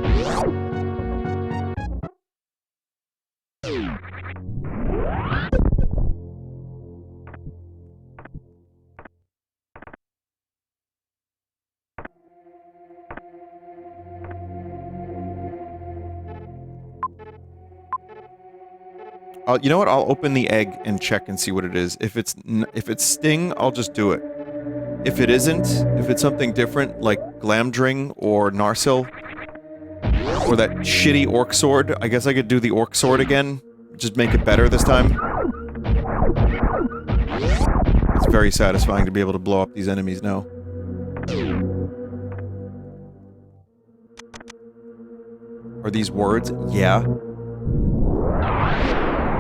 You know what? I'll open the egg and check and see what it is. If it's Sting, I'll just do it. If it isn't, if it's something different, like Glamdring or Narsil, or that shitty Orc Sword, I guess I could do the Orc Sword again. Just make it better this time. It's very satisfying to be able to blow up these enemies now. Are these words? Yeah.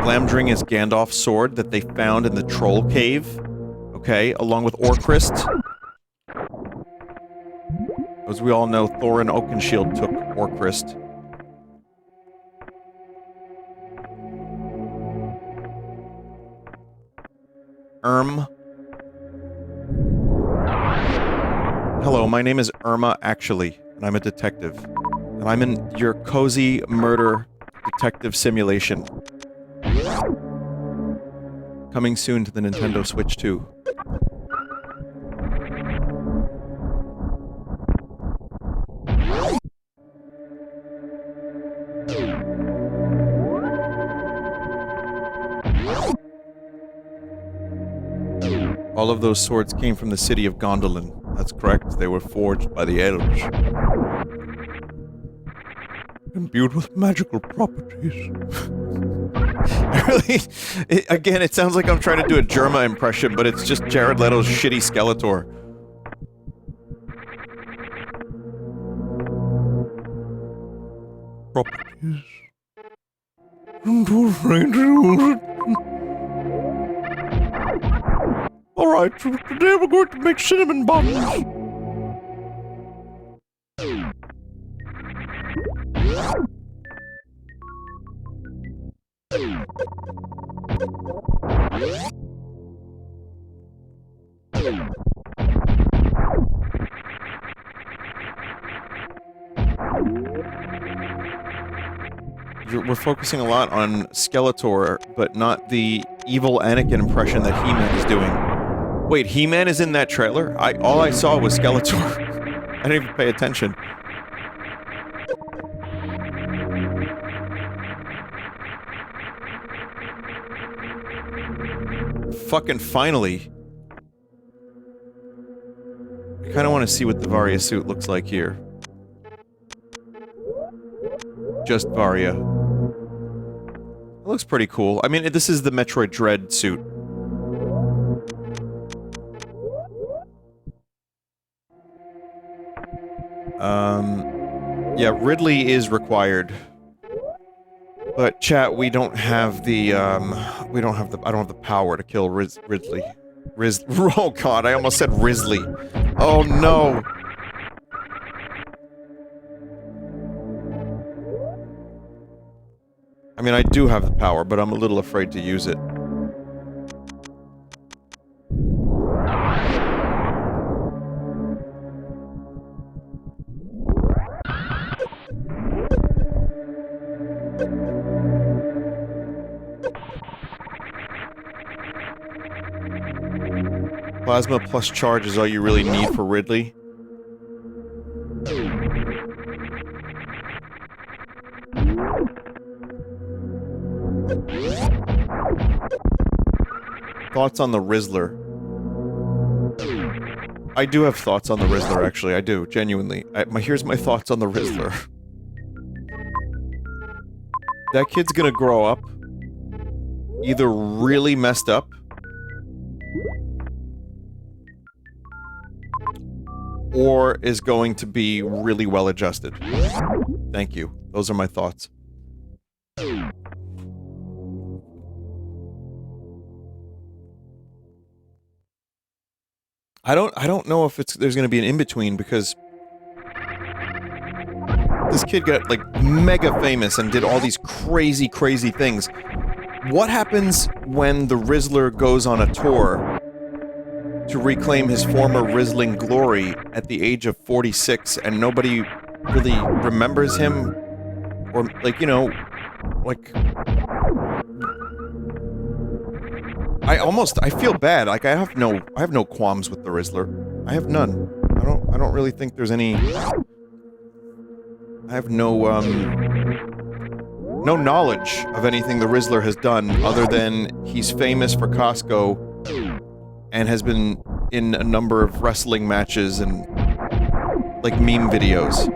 Glamdring is Gandalf's sword that they found in the Troll Cave. Okay, along with Orcrist. As we all know, Thorin Oakenshield took Orcrist. Hello, my name is Irma, actually, and I'm a detective. And I'm in your cozy murder detective simulation. Coming soon to the Nintendo Switch 2. All of those swords came from the city of Gondolin. That's correct. They were forged by the elves. Imbued with magical properties. Really? Again, it sounds like I'm trying to do a Germa impression, but it's just Jared Leto's shitty Skeletor. Properties. I'm too afraid to use it. Alright, so today we're going to make cinnamon buns. We're focusing a lot on Skeletor, but not the evil Anakin impression that He-Man is doing. Wait, He-Man is in that trailer? All I saw was Skeletor. I didn't even pay attention. Fucking finally. I kinda wanna see what the Varia suit looks like here. Just Varia. It looks pretty cool. I mean, this is the Metroid Dread suit. Yeah, Ridley is required. But chat, we don't have the, I don't have the power to kill Ridley. Oh god, I almost said Risley. Oh no! I mean, I do have the power, but I'm a little afraid to use it. Plasma plus charge is all you really need for Ridley. Thoughts on the Rizzler? I do have thoughts on the Rizzler, actually. I do, genuinely. Here's my thoughts on the Rizzler. That kid's gonna grow up either really messed up or is going to be really well adjusted. Thank you. Those are my thoughts. I don't know if there's gonna be an in-between, because this kid got, like, mega famous and did all these crazy, crazy things. What happens when the Rizzler goes on a tour to reclaim his former Rizzling glory at the age of 46 and nobody really remembers him? Or, like, you know, like... I feel bad. Like, I have no qualms with the Rizzler. I have none. I don't really think there's any... I have no no knowledge of anything the Rizzler has done other than he's famous for Costco and has been in a number of wrestling matches and like meme videos.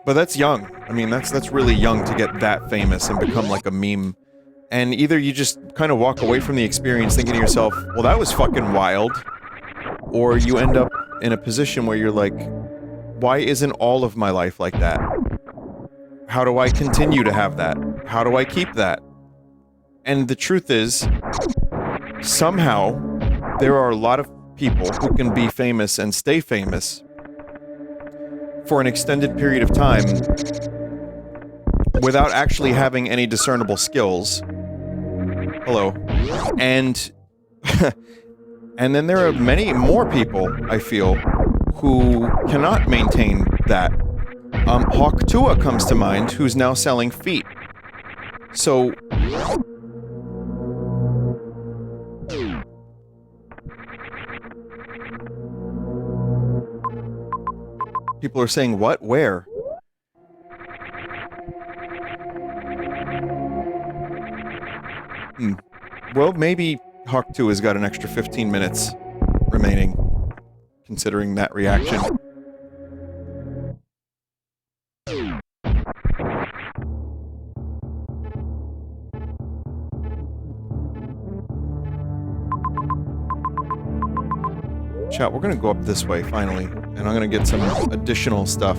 But that's young. I mean, that's really young to get that famous and become like a meme. And either you just kind of walk away from the experience thinking to yourself, well, that was fucking wild, or you end up in a position where you're like, why isn't all of my life like that? How do I continue to have that? How do I keep that? And the truth is, somehow, there are a lot of people who can be famous and stay famous for an extended period of time without actually having any discernible skills. Hello. And and then there are many more people, I feel, who cannot maintain that. Hawk Tua comes to mind, who's now selling feet. So... people are saying, what? Where? Well, maybe Hawk 2 has got an extra 15 minutes remaining, considering that reaction. Chat, we're gonna go up this way, finally, and I'm gonna get some additional stuff.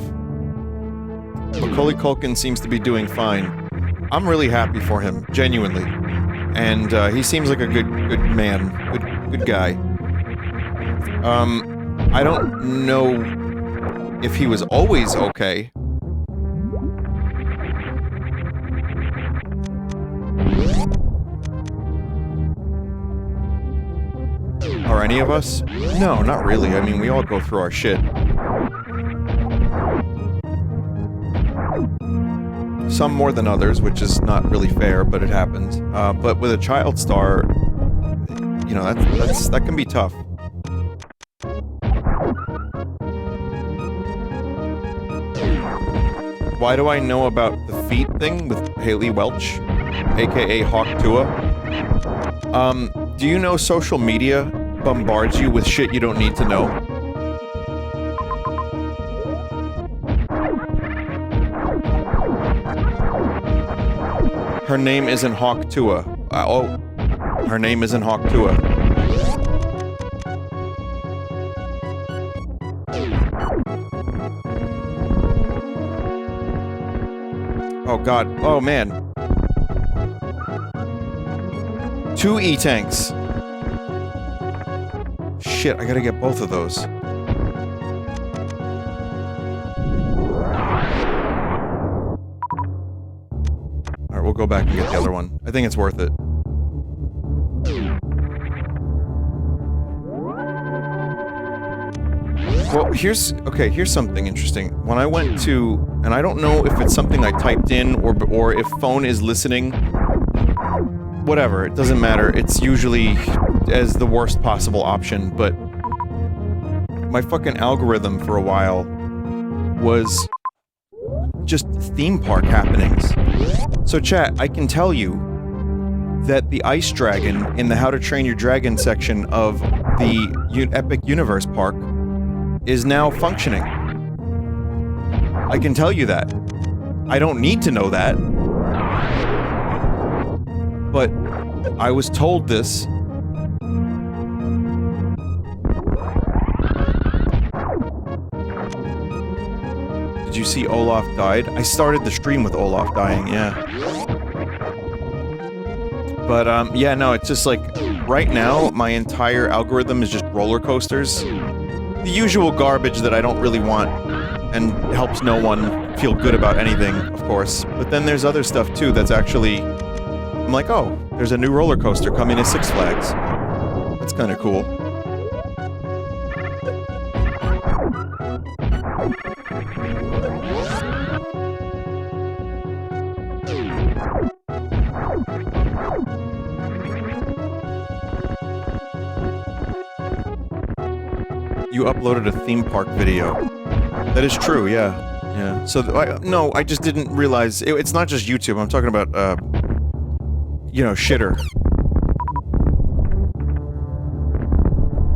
Macaulay Culkin seems to be doing fine. I'm really happy for him, genuinely. And, he seems like a good man. Good guy. I don't know if he was always okay. Are any of us? No, not really. I mean, we all go through our shit. Some more than others, which is not really fair, but it happens. But with a child star, you know, that can be tough. Why do I know about the feet thing with Haley Welch, aka Hawk Tua? Do you know social media bombards you with shit you don't need to know? Her name isn't Hawk Tua. Her name isn't Hawk Tua. Oh god. Oh man. 2 E-tanks. Shit, I gotta get both of those. Alright, we'll go back and get the other one. I think it's worth it. Well, here's something interesting. When I went to, and I don't know if it's something I typed in or if phone is listening. Whatever, it doesn't matter. It's usually as the worst possible option, but my fucking algorithm for a while was just theme park happenings. So chat, I can tell you that the Ice Dragon in the How to Train Your Dragon section of the Epic Universe Park is now functioning. I can tell you that. I don't need to know that. But I was told this. Did you see Olaf died? I started the stream with Olaf dying, yeah. But, yeah, no, it's just like, right now, my entire algorithm is just roller coasters. The usual garbage that I don't really want, and helps no one feel good about anything, of course. But then there's other stuff, too, that's actually... I'm like, oh, there's a new roller coaster coming to Six Flags. That's kinda cool. You uploaded a theme park video. That is true, yeah. Yeah. So, no, I just didn't realize... it's not just YouTube, I'm talking about, you know, shitter.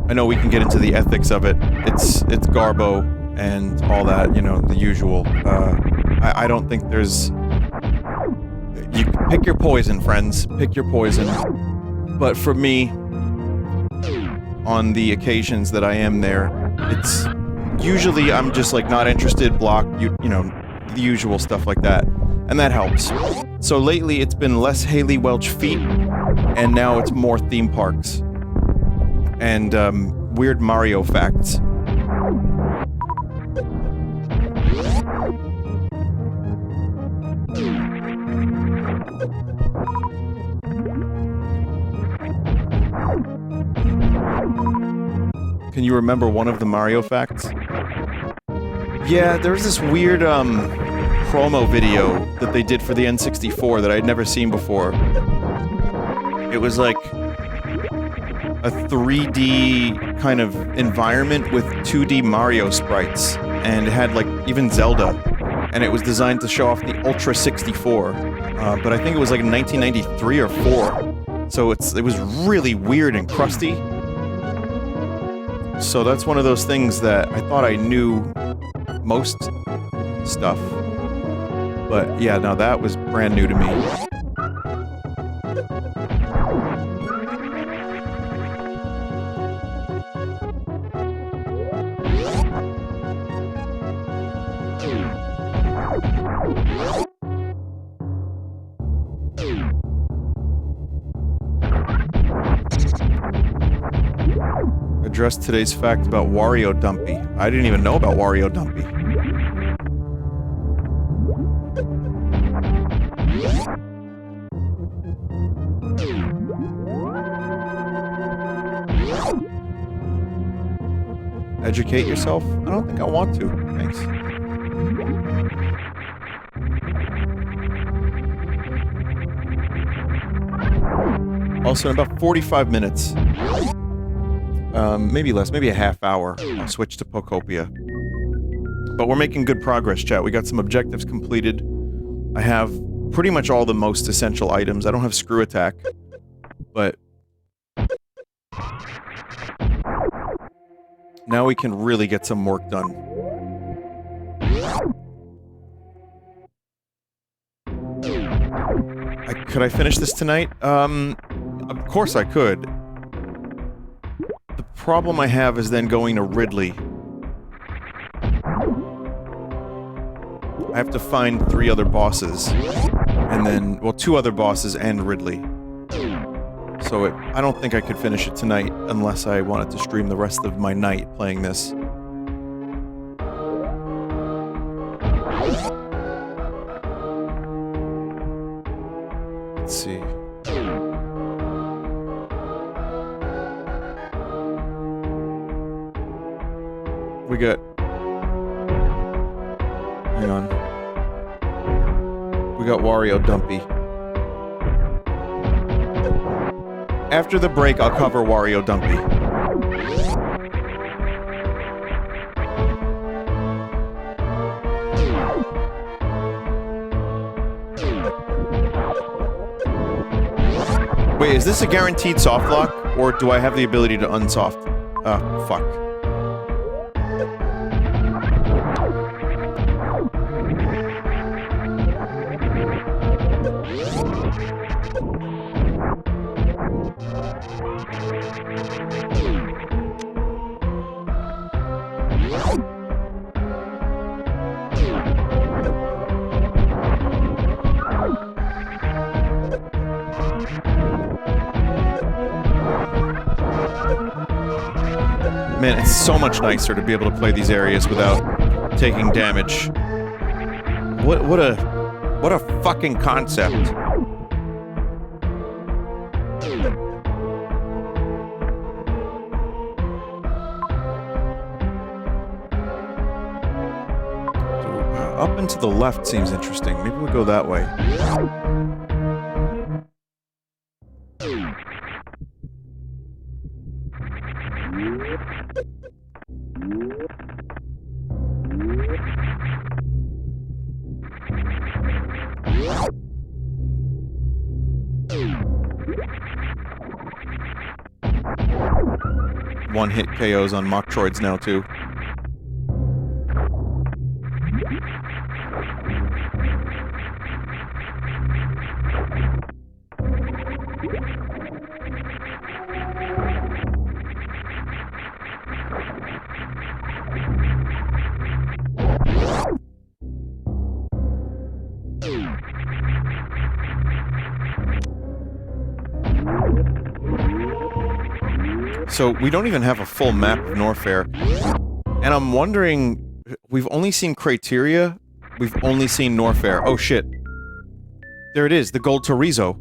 I know we can get into the ethics of it. It's garbo and all that, you know, the usual. I don't think there's... You pick your poison, friends. Pick your poison. But for me, on the occasions that I am there, it's... Usually I'm just, like, not interested, block, you know, the usual stuff like that. And that helps. So lately it's been less Haley Welch feet, and now it's more theme parks. And, weird Mario facts. Can you remember one of the Mario facts? Yeah, there was this weird, promo video that they did for the N64 that I'd never seen before. It was like a 3D kind of environment with 2D Mario sprites, and it had, like, even Zelda, and it was designed to show off the Ultra 64, but I think it was like in 1993 or 4, so it was really weird and crusty. So that's one of those things that I thought I knew most stuff. But yeah, no, that was brand new to me. Address today's fact about Wario Dumpy. I didn't even know about Wario Dumpy. Educate yourself? I don't think I want to. Thanks. Also, in about 45 minutes, maybe less, maybe a half hour, I'll switch to Pokopia. But we're making good progress, chat. We got some objectives completed. I have pretty much all the most essential items. I don't have Screw Attack, but... now we can really get some work done. Could I finish this tonight? Of course I could. The problem I have is then going to Ridley. I have to find 3 other bosses. And then, well, 2 other bosses and Ridley. So I don't think I could finish it tonight unless I wanted to stream the rest of my night playing this. Let's see. We got... hang on. We got Wario Dumpy. After the break, I'll cover Wario Dumpy. Wait, is this a guaranteed soft lock, or do I have the ability to unsoft? Fuck. Man, it's so much nicer to be able to play these areas without taking damage. What a fucking concept. Up and to the left seems interesting. Maybe we'll go that way. one-hit KOs on Metroids now, too. So, we don't even have a full map of Norfair. And I'm wondering... We've only seen Criteria. We've only seen Norfair. Oh, shit. There it is, the gold chorizo.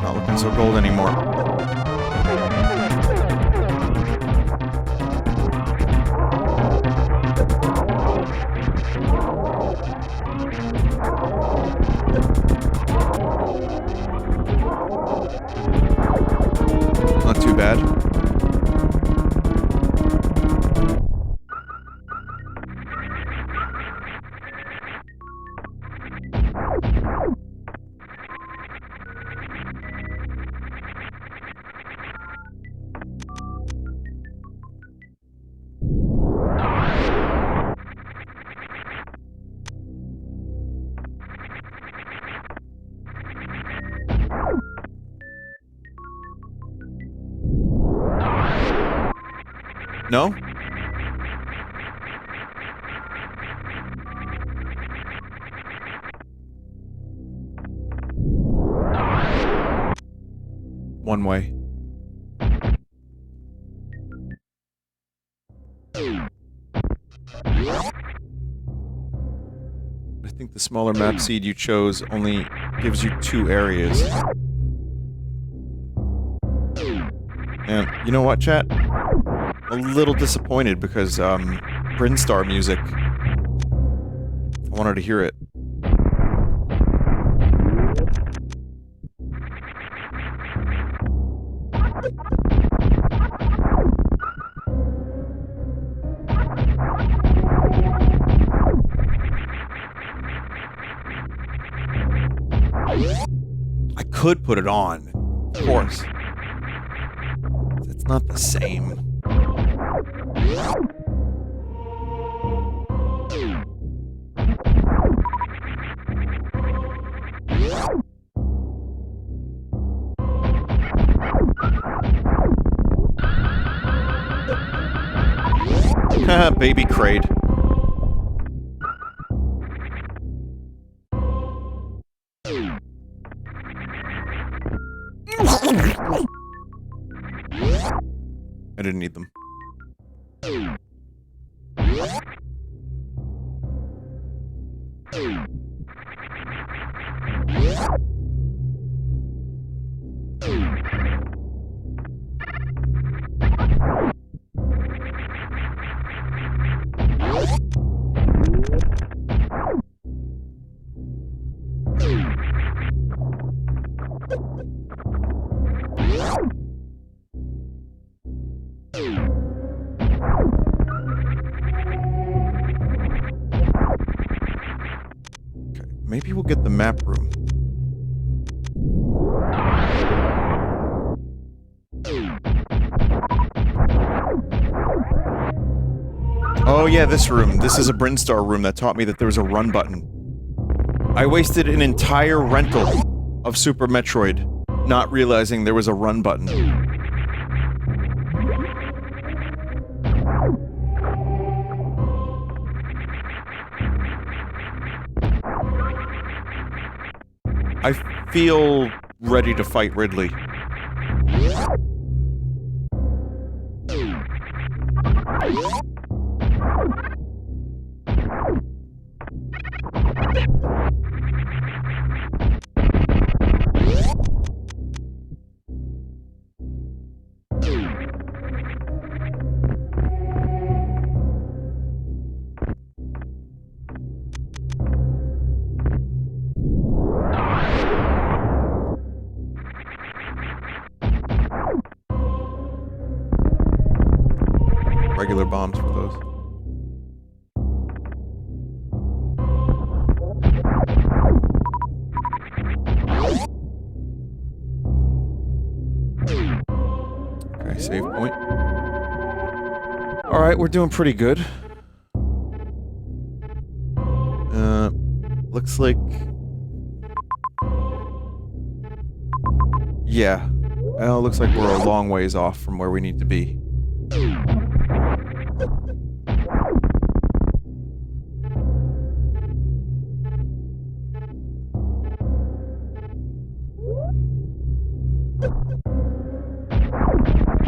Not looking so gold anymore. Not too bad. No? One way. I think the smaller map seed you chose only gives you 2 areas. And you know what, chat? A little disappointed because, Brinstar music. I wanted to hear it. I could put it on, of course. It's not the same. Haha, baby Kraid. I didn't need them. Maybe we'll get the map room. Oh yeah, this room. This is a Brinstar room that taught me that there was a run button. I wasted an entire rental of Super Metroid not realizing there was a run button. I feel ready to fight Ridley. regular bombs for those. Okay, save point. Alright, we're doing pretty good. Looks like... Yeah. Well, looks like we're a long ways off from where we need to be.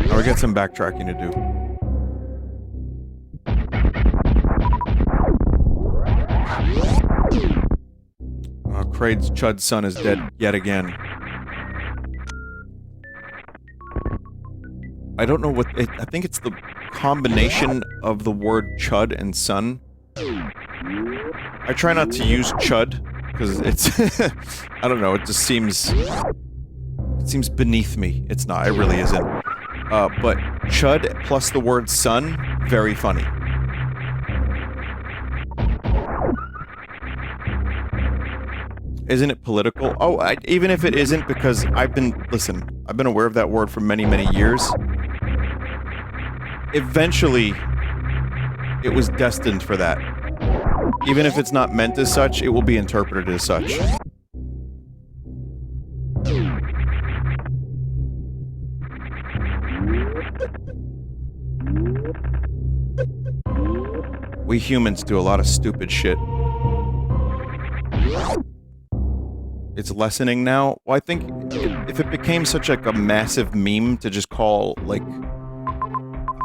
Now we got some backtracking to do. Kraid's Chud's son is dead yet again. I don't know what... I think it's the combination of the word Chud and son. I try not to use Chud, because it's... I don't know, it just seems... It seems beneath me. It's not, it really isn't. But Chud plus the word son, very funny. Isn't it political? Oh, even if it isn't, because I've been aware of that word for many, many years. Eventually, it was destined for that. Even if it's not meant as such, it will be interpreted as such. We humans do a lot of stupid shit. It's lessening now. Well, I think if it became such like a massive meme to just call, like,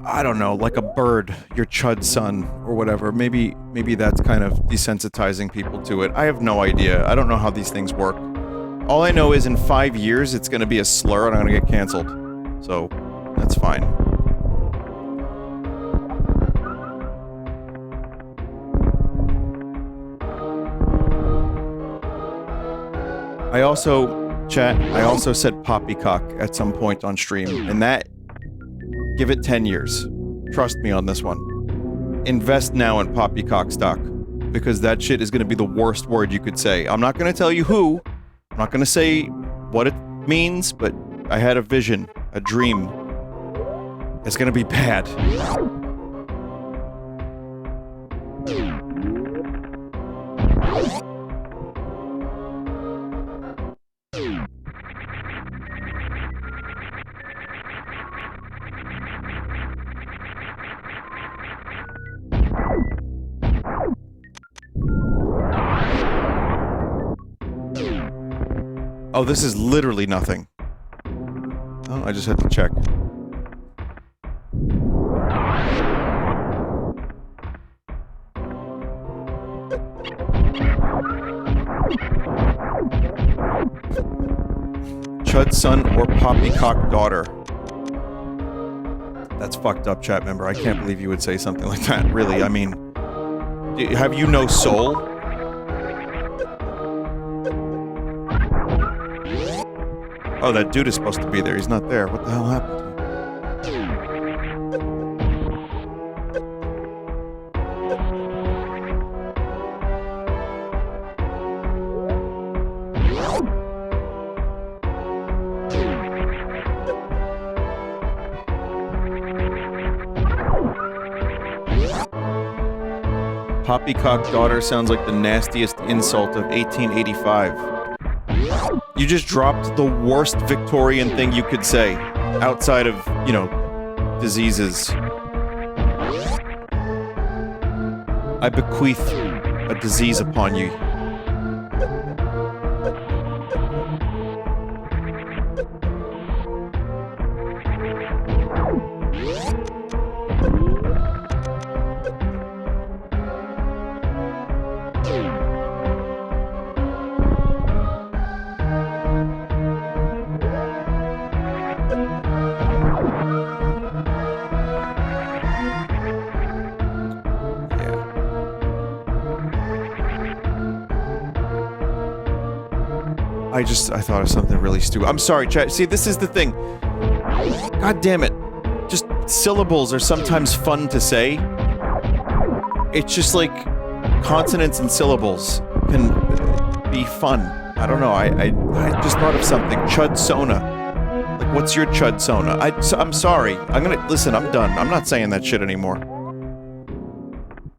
I don't know, like a bird, your Chud son, or whatever, maybe that's kind of desensitizing people to it. I have no idea. I don't know how these things work. All I know is in 5 years, it's gonna be a slur and I'm gonna get canceled. So, that's fine. I also said poppycock at some point on stream, and that... Give it 10 years. Trust me on this one. Invest now in poppycock stock, because that shit is gonna be the worst word you could say. I'm not gonna tell you who, I'm not gonna say what it means, but I had a vision, a dream. It's gonna be bad. Oh, this is literally nothing. Oh, I just had to check. Chud's son or poppycock daughter. That's fucked up, chat member. I can't believe you would say something like that, really. I mean, have you no soul? Oh, that dude is supposed to be there. He's not there. What the hell happened to him? Poppycock daughter sounds like the nastiest insult of 1885. You just dropped the worst Victorian thing you could say, outside of, you know, diseases. I bequeath a disease upon you. I thought of something really stupid. I'm sorry, chat. See, this is the thing. God damn it. Just syllables are sometimes fun to say. It's just like consonants and syllables can be fun. I don't know, I just thought of something. Chudsona. Like, what's your chudsona? I'm sorry. Listen, I'm done. I'm not saying that shit anymore.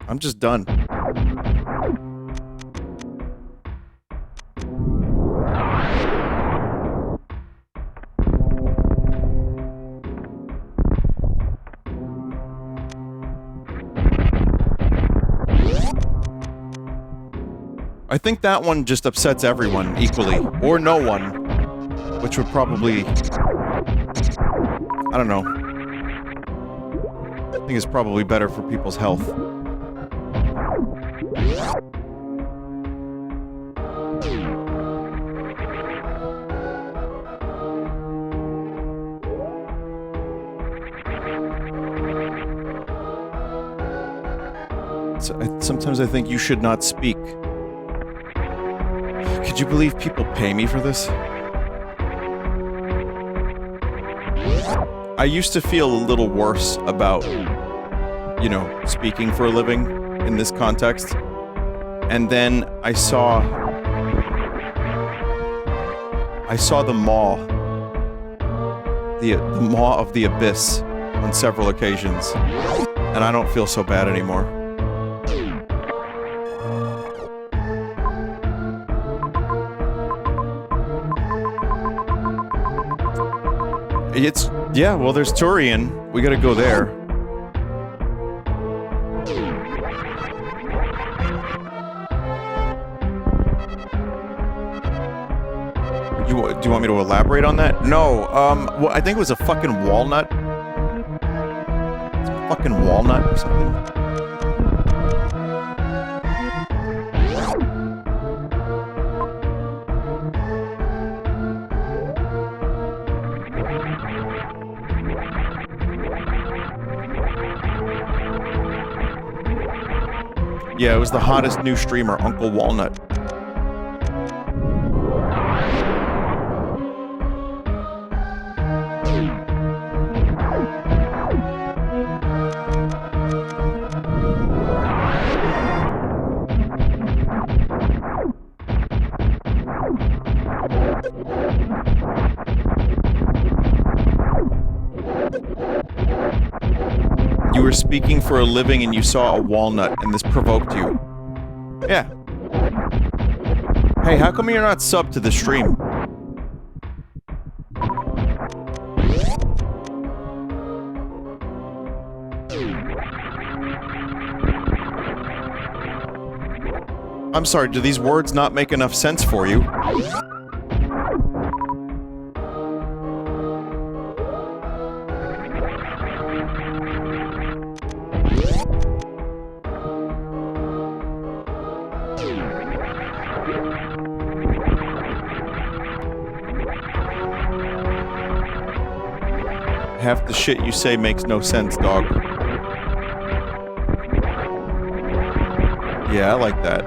I'm just done. I think that one just upsets everyone equally, or no one, which would probably, I don't know. I think it's probably better for people's health. Sometimes I think you should not speak. Could you believe people pay me for this? I used to feel a little worse about, you know, speaking for a living in this context. And then I saw the maw. The maw of the abyss on several occasions. And I don't feel so bad anymore. Yeah, well, there's Turian. We gotta go there. Do you want me to elaborate on that? No, well, I think it was a fucking walnut. It's a fucking walnut or something. Yeah, it was the hottest new streamer, Uncle Walnut. You were speaking for a living and you saw a walnut and this provoked you. Yeah. Hey, how come you're not subbed to the stream? I'm sorry, do these words not make enough sense for you? Half the shit you say makes no sense, dog. Yeah, I like that.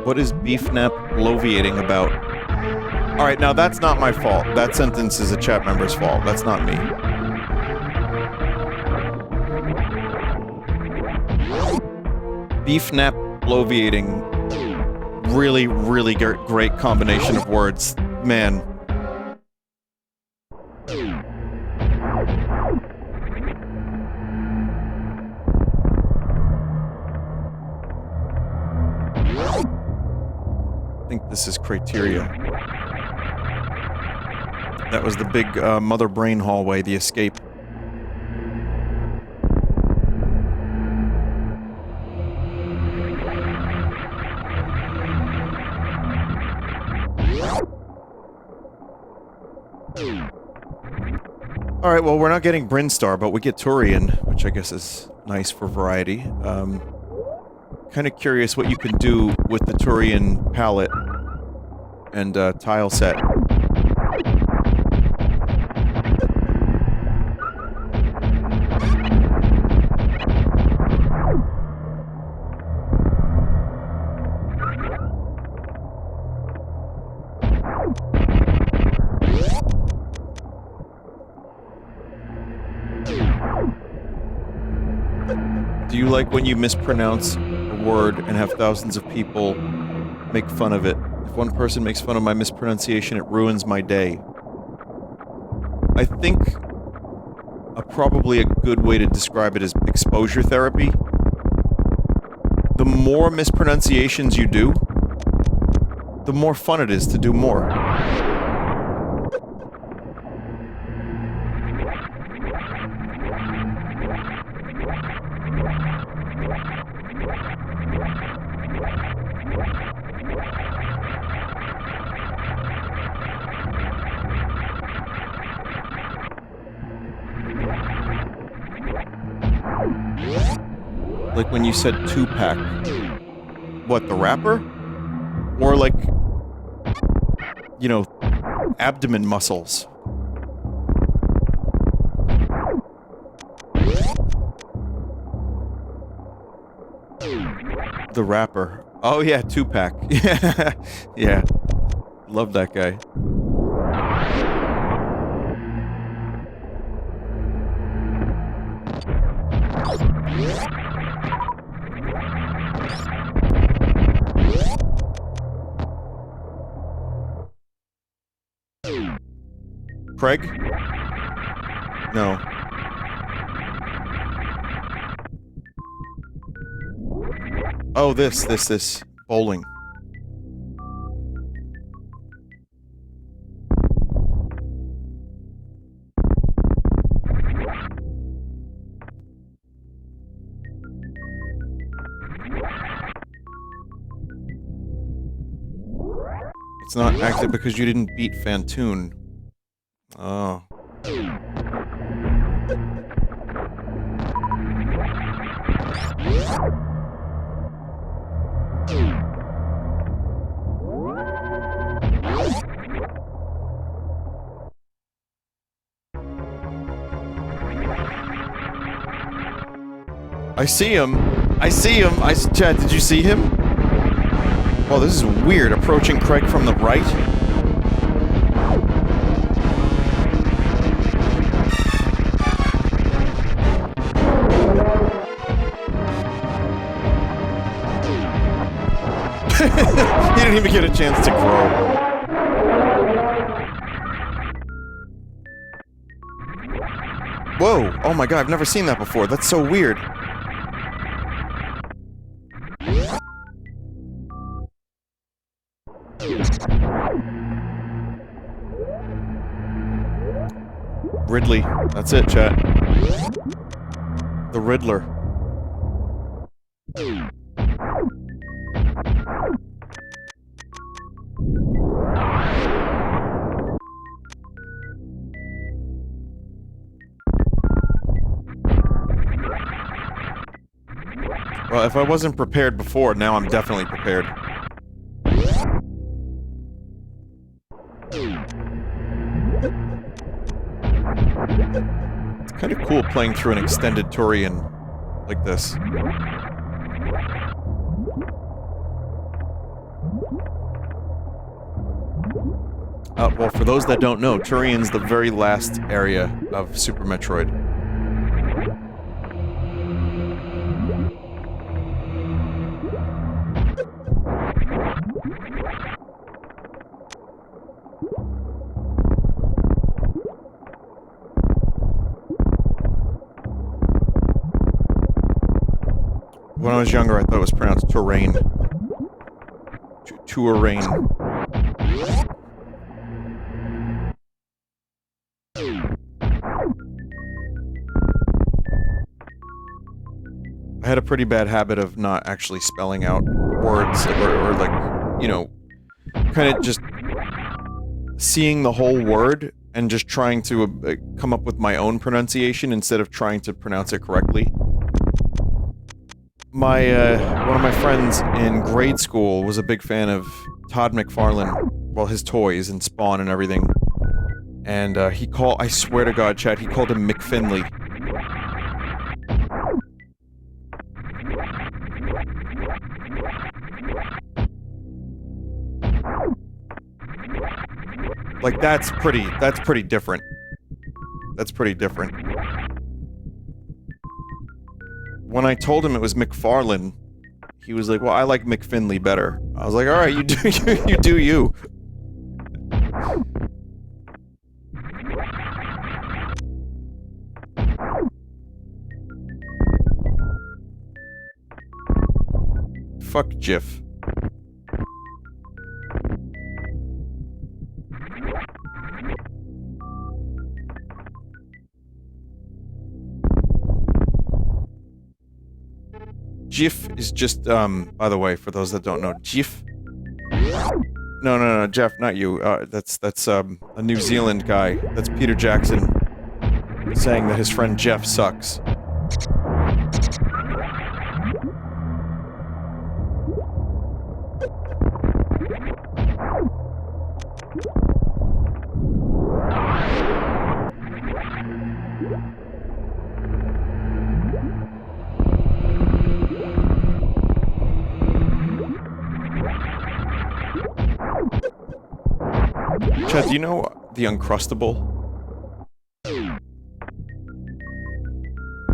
What is Beefnap bloviating about? Alright, now that's not my fault. That sentence is a chat member's fault. That's not me. Beefnap bloviating. Really, really great combination of words. Man. I think this is criteria. That was the big mother brain hallway, the escape. Alright, well, we're not getting Brinstar, but we get Turian, which I guess is nice for variety. Kind of curious what you can do with the Turian palette and tile set. like when you mispronounce a word and have thousands of people make fun of it. If one person makes fun of my mispronunciation, it ruins my day. I think probably a good way to describe it is exposure therapy. The more mispronunciations you do, the more fun it is to do more. Like when you said two-pack. What, the rapper? Or like, you know, abdomen muscles. The rapper. Oh yeah, two-pack. Yeah. Yeah. Love that guy. Craig? No. Oh, this. Bowling. It's not active because you didn't beat Fantoon. Oh. I see him. Chad, did you see him? Oh, this is weird. Approaching Craig from the right. He didn't even get a chance to grow. Whoa! Oh my god, I've never seen that before. That's so weird. Ridley. That's it, chat. The Riddler. Well, if I wasn't prepared before, now I'm definitely prepared. It's kind of cool playing through an extended Turian like this. Well, for those that don't know, Turian's the very last area of Super Metroid. When I was younger, I thought it was pronounced terrain. Terrain. I had a pretty bad habit of not actually spelling out words, or like, you know, kind of just seeing the whole word and just trying to come up with my own pronunciation instead of trying to pronounce it correctly. One of my friends in grade school was a big fan of Todd McFarlane, well, his toys and Spawn and everything. And, I swear to God, chat, he called him McFinley. Like, that's pretty different. That's pretty different. when I told him it was McFarlane, he was like, well, I like McFinley better. I was like, alright, you do you, you do you. Fuck Jif. Jif is just, by the way, for those that don't know, Jif? No, Jeff, not you. That's a New Zealand guy. That's Peter Jackson saying that his friend Jeff sucks. Chad, do you know the Uncrustable?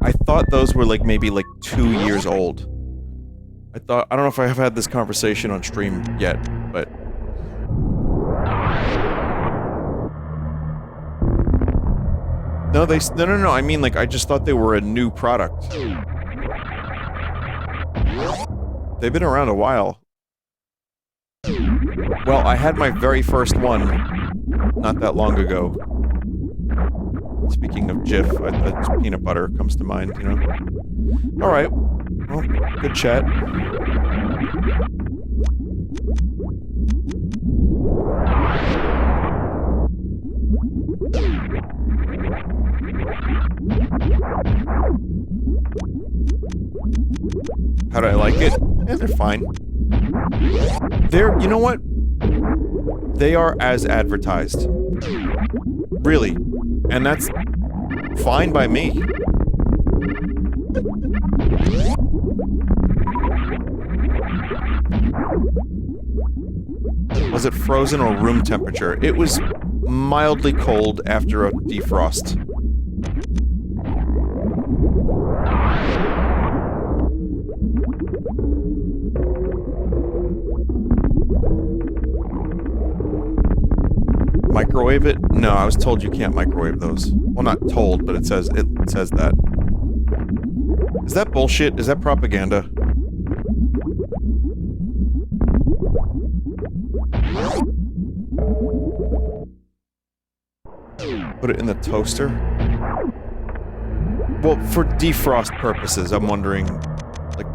I thought those were like maybe like 2 years old. I don't know if I have had this conversation on stream yet, but... No, no, I mean like I just thought they were a new product. They've been around a while. Well, I had my very first one not that long ago. Speaking of Jif, the peanut butter comes to mind, you know? Alright. Well, good chat. How do I like it? Yeah, they're fine. You know what? They are as advertised. Really. And that's fine by me. Was it frozen or room temperature? It was mildly cold after a defrost. Microwave it? No, I was told you can't microwave those. Well, not told, but it says that. Is that bullshit? Is that propaganda? Put it in the toaster? Well, for defrost purposes, I'm wondering, like,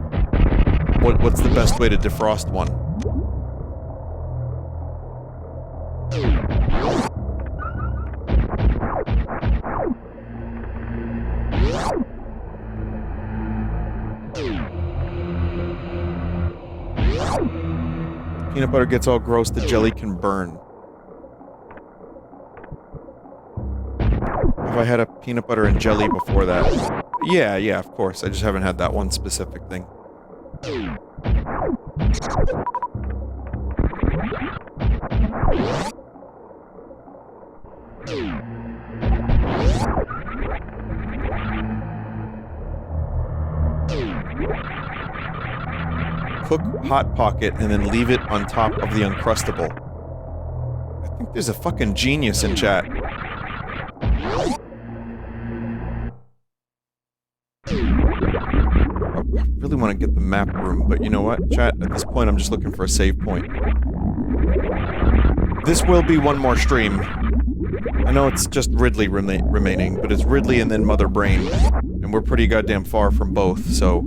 what's the best way to defrost one? Peanut butter gets all gross, the jelly can burn. Have I had a peanut butter and jelly before that? Yeah, of course. I just haven't had that one specific thing. Cook Hot Pocket and then leave it on top of the Uncrustable. I think there's a fucking genius in chat. I really want to get the map room, but you know what, chat? At this point, I'm just looking for a save point. This will be one more stream. I know it's just Ridley remaining, but it's Ridley and then Mother Brain. And we're pretty goddamn far from both, so...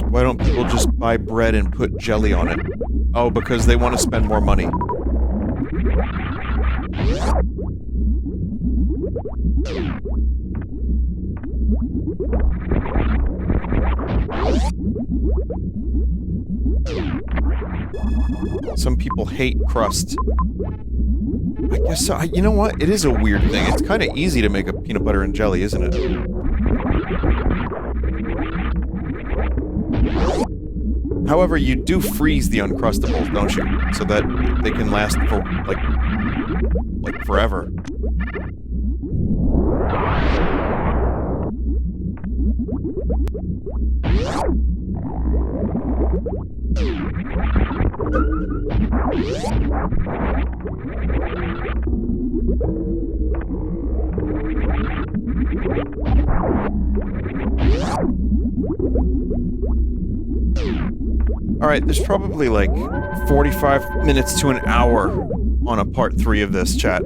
Why don't people just buy bread and put jelly on it? Oh, because they want to spend more money. Some people hate crust. I guess so. You know what? It is a weird thing. It's kind of easy to make a peanut butter and jelly, isn't it? However, you do freeze the Uncrustables, don't you? So that they can last for, like forever. Alright, there's probably like 45 minutes to an hour on a part 3 of this, chat.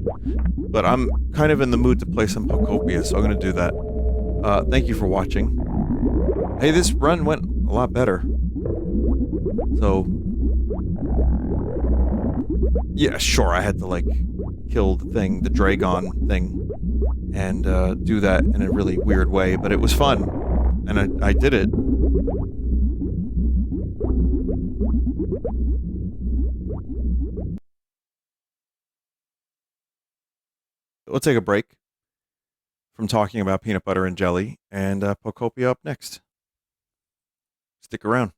But I'm kind of in the mood to play some Pocopia, so I'm gonna do that. Thank you for watching. Hey, this run went a lot better. So... yeah, sure, I had to, like, kill the thing, the Dragon thing, and, do that in a really weird way, but it was fun. And I did it. We'll take a break from talking about peanut butter and jelly, and Pocopia up next. Stick around.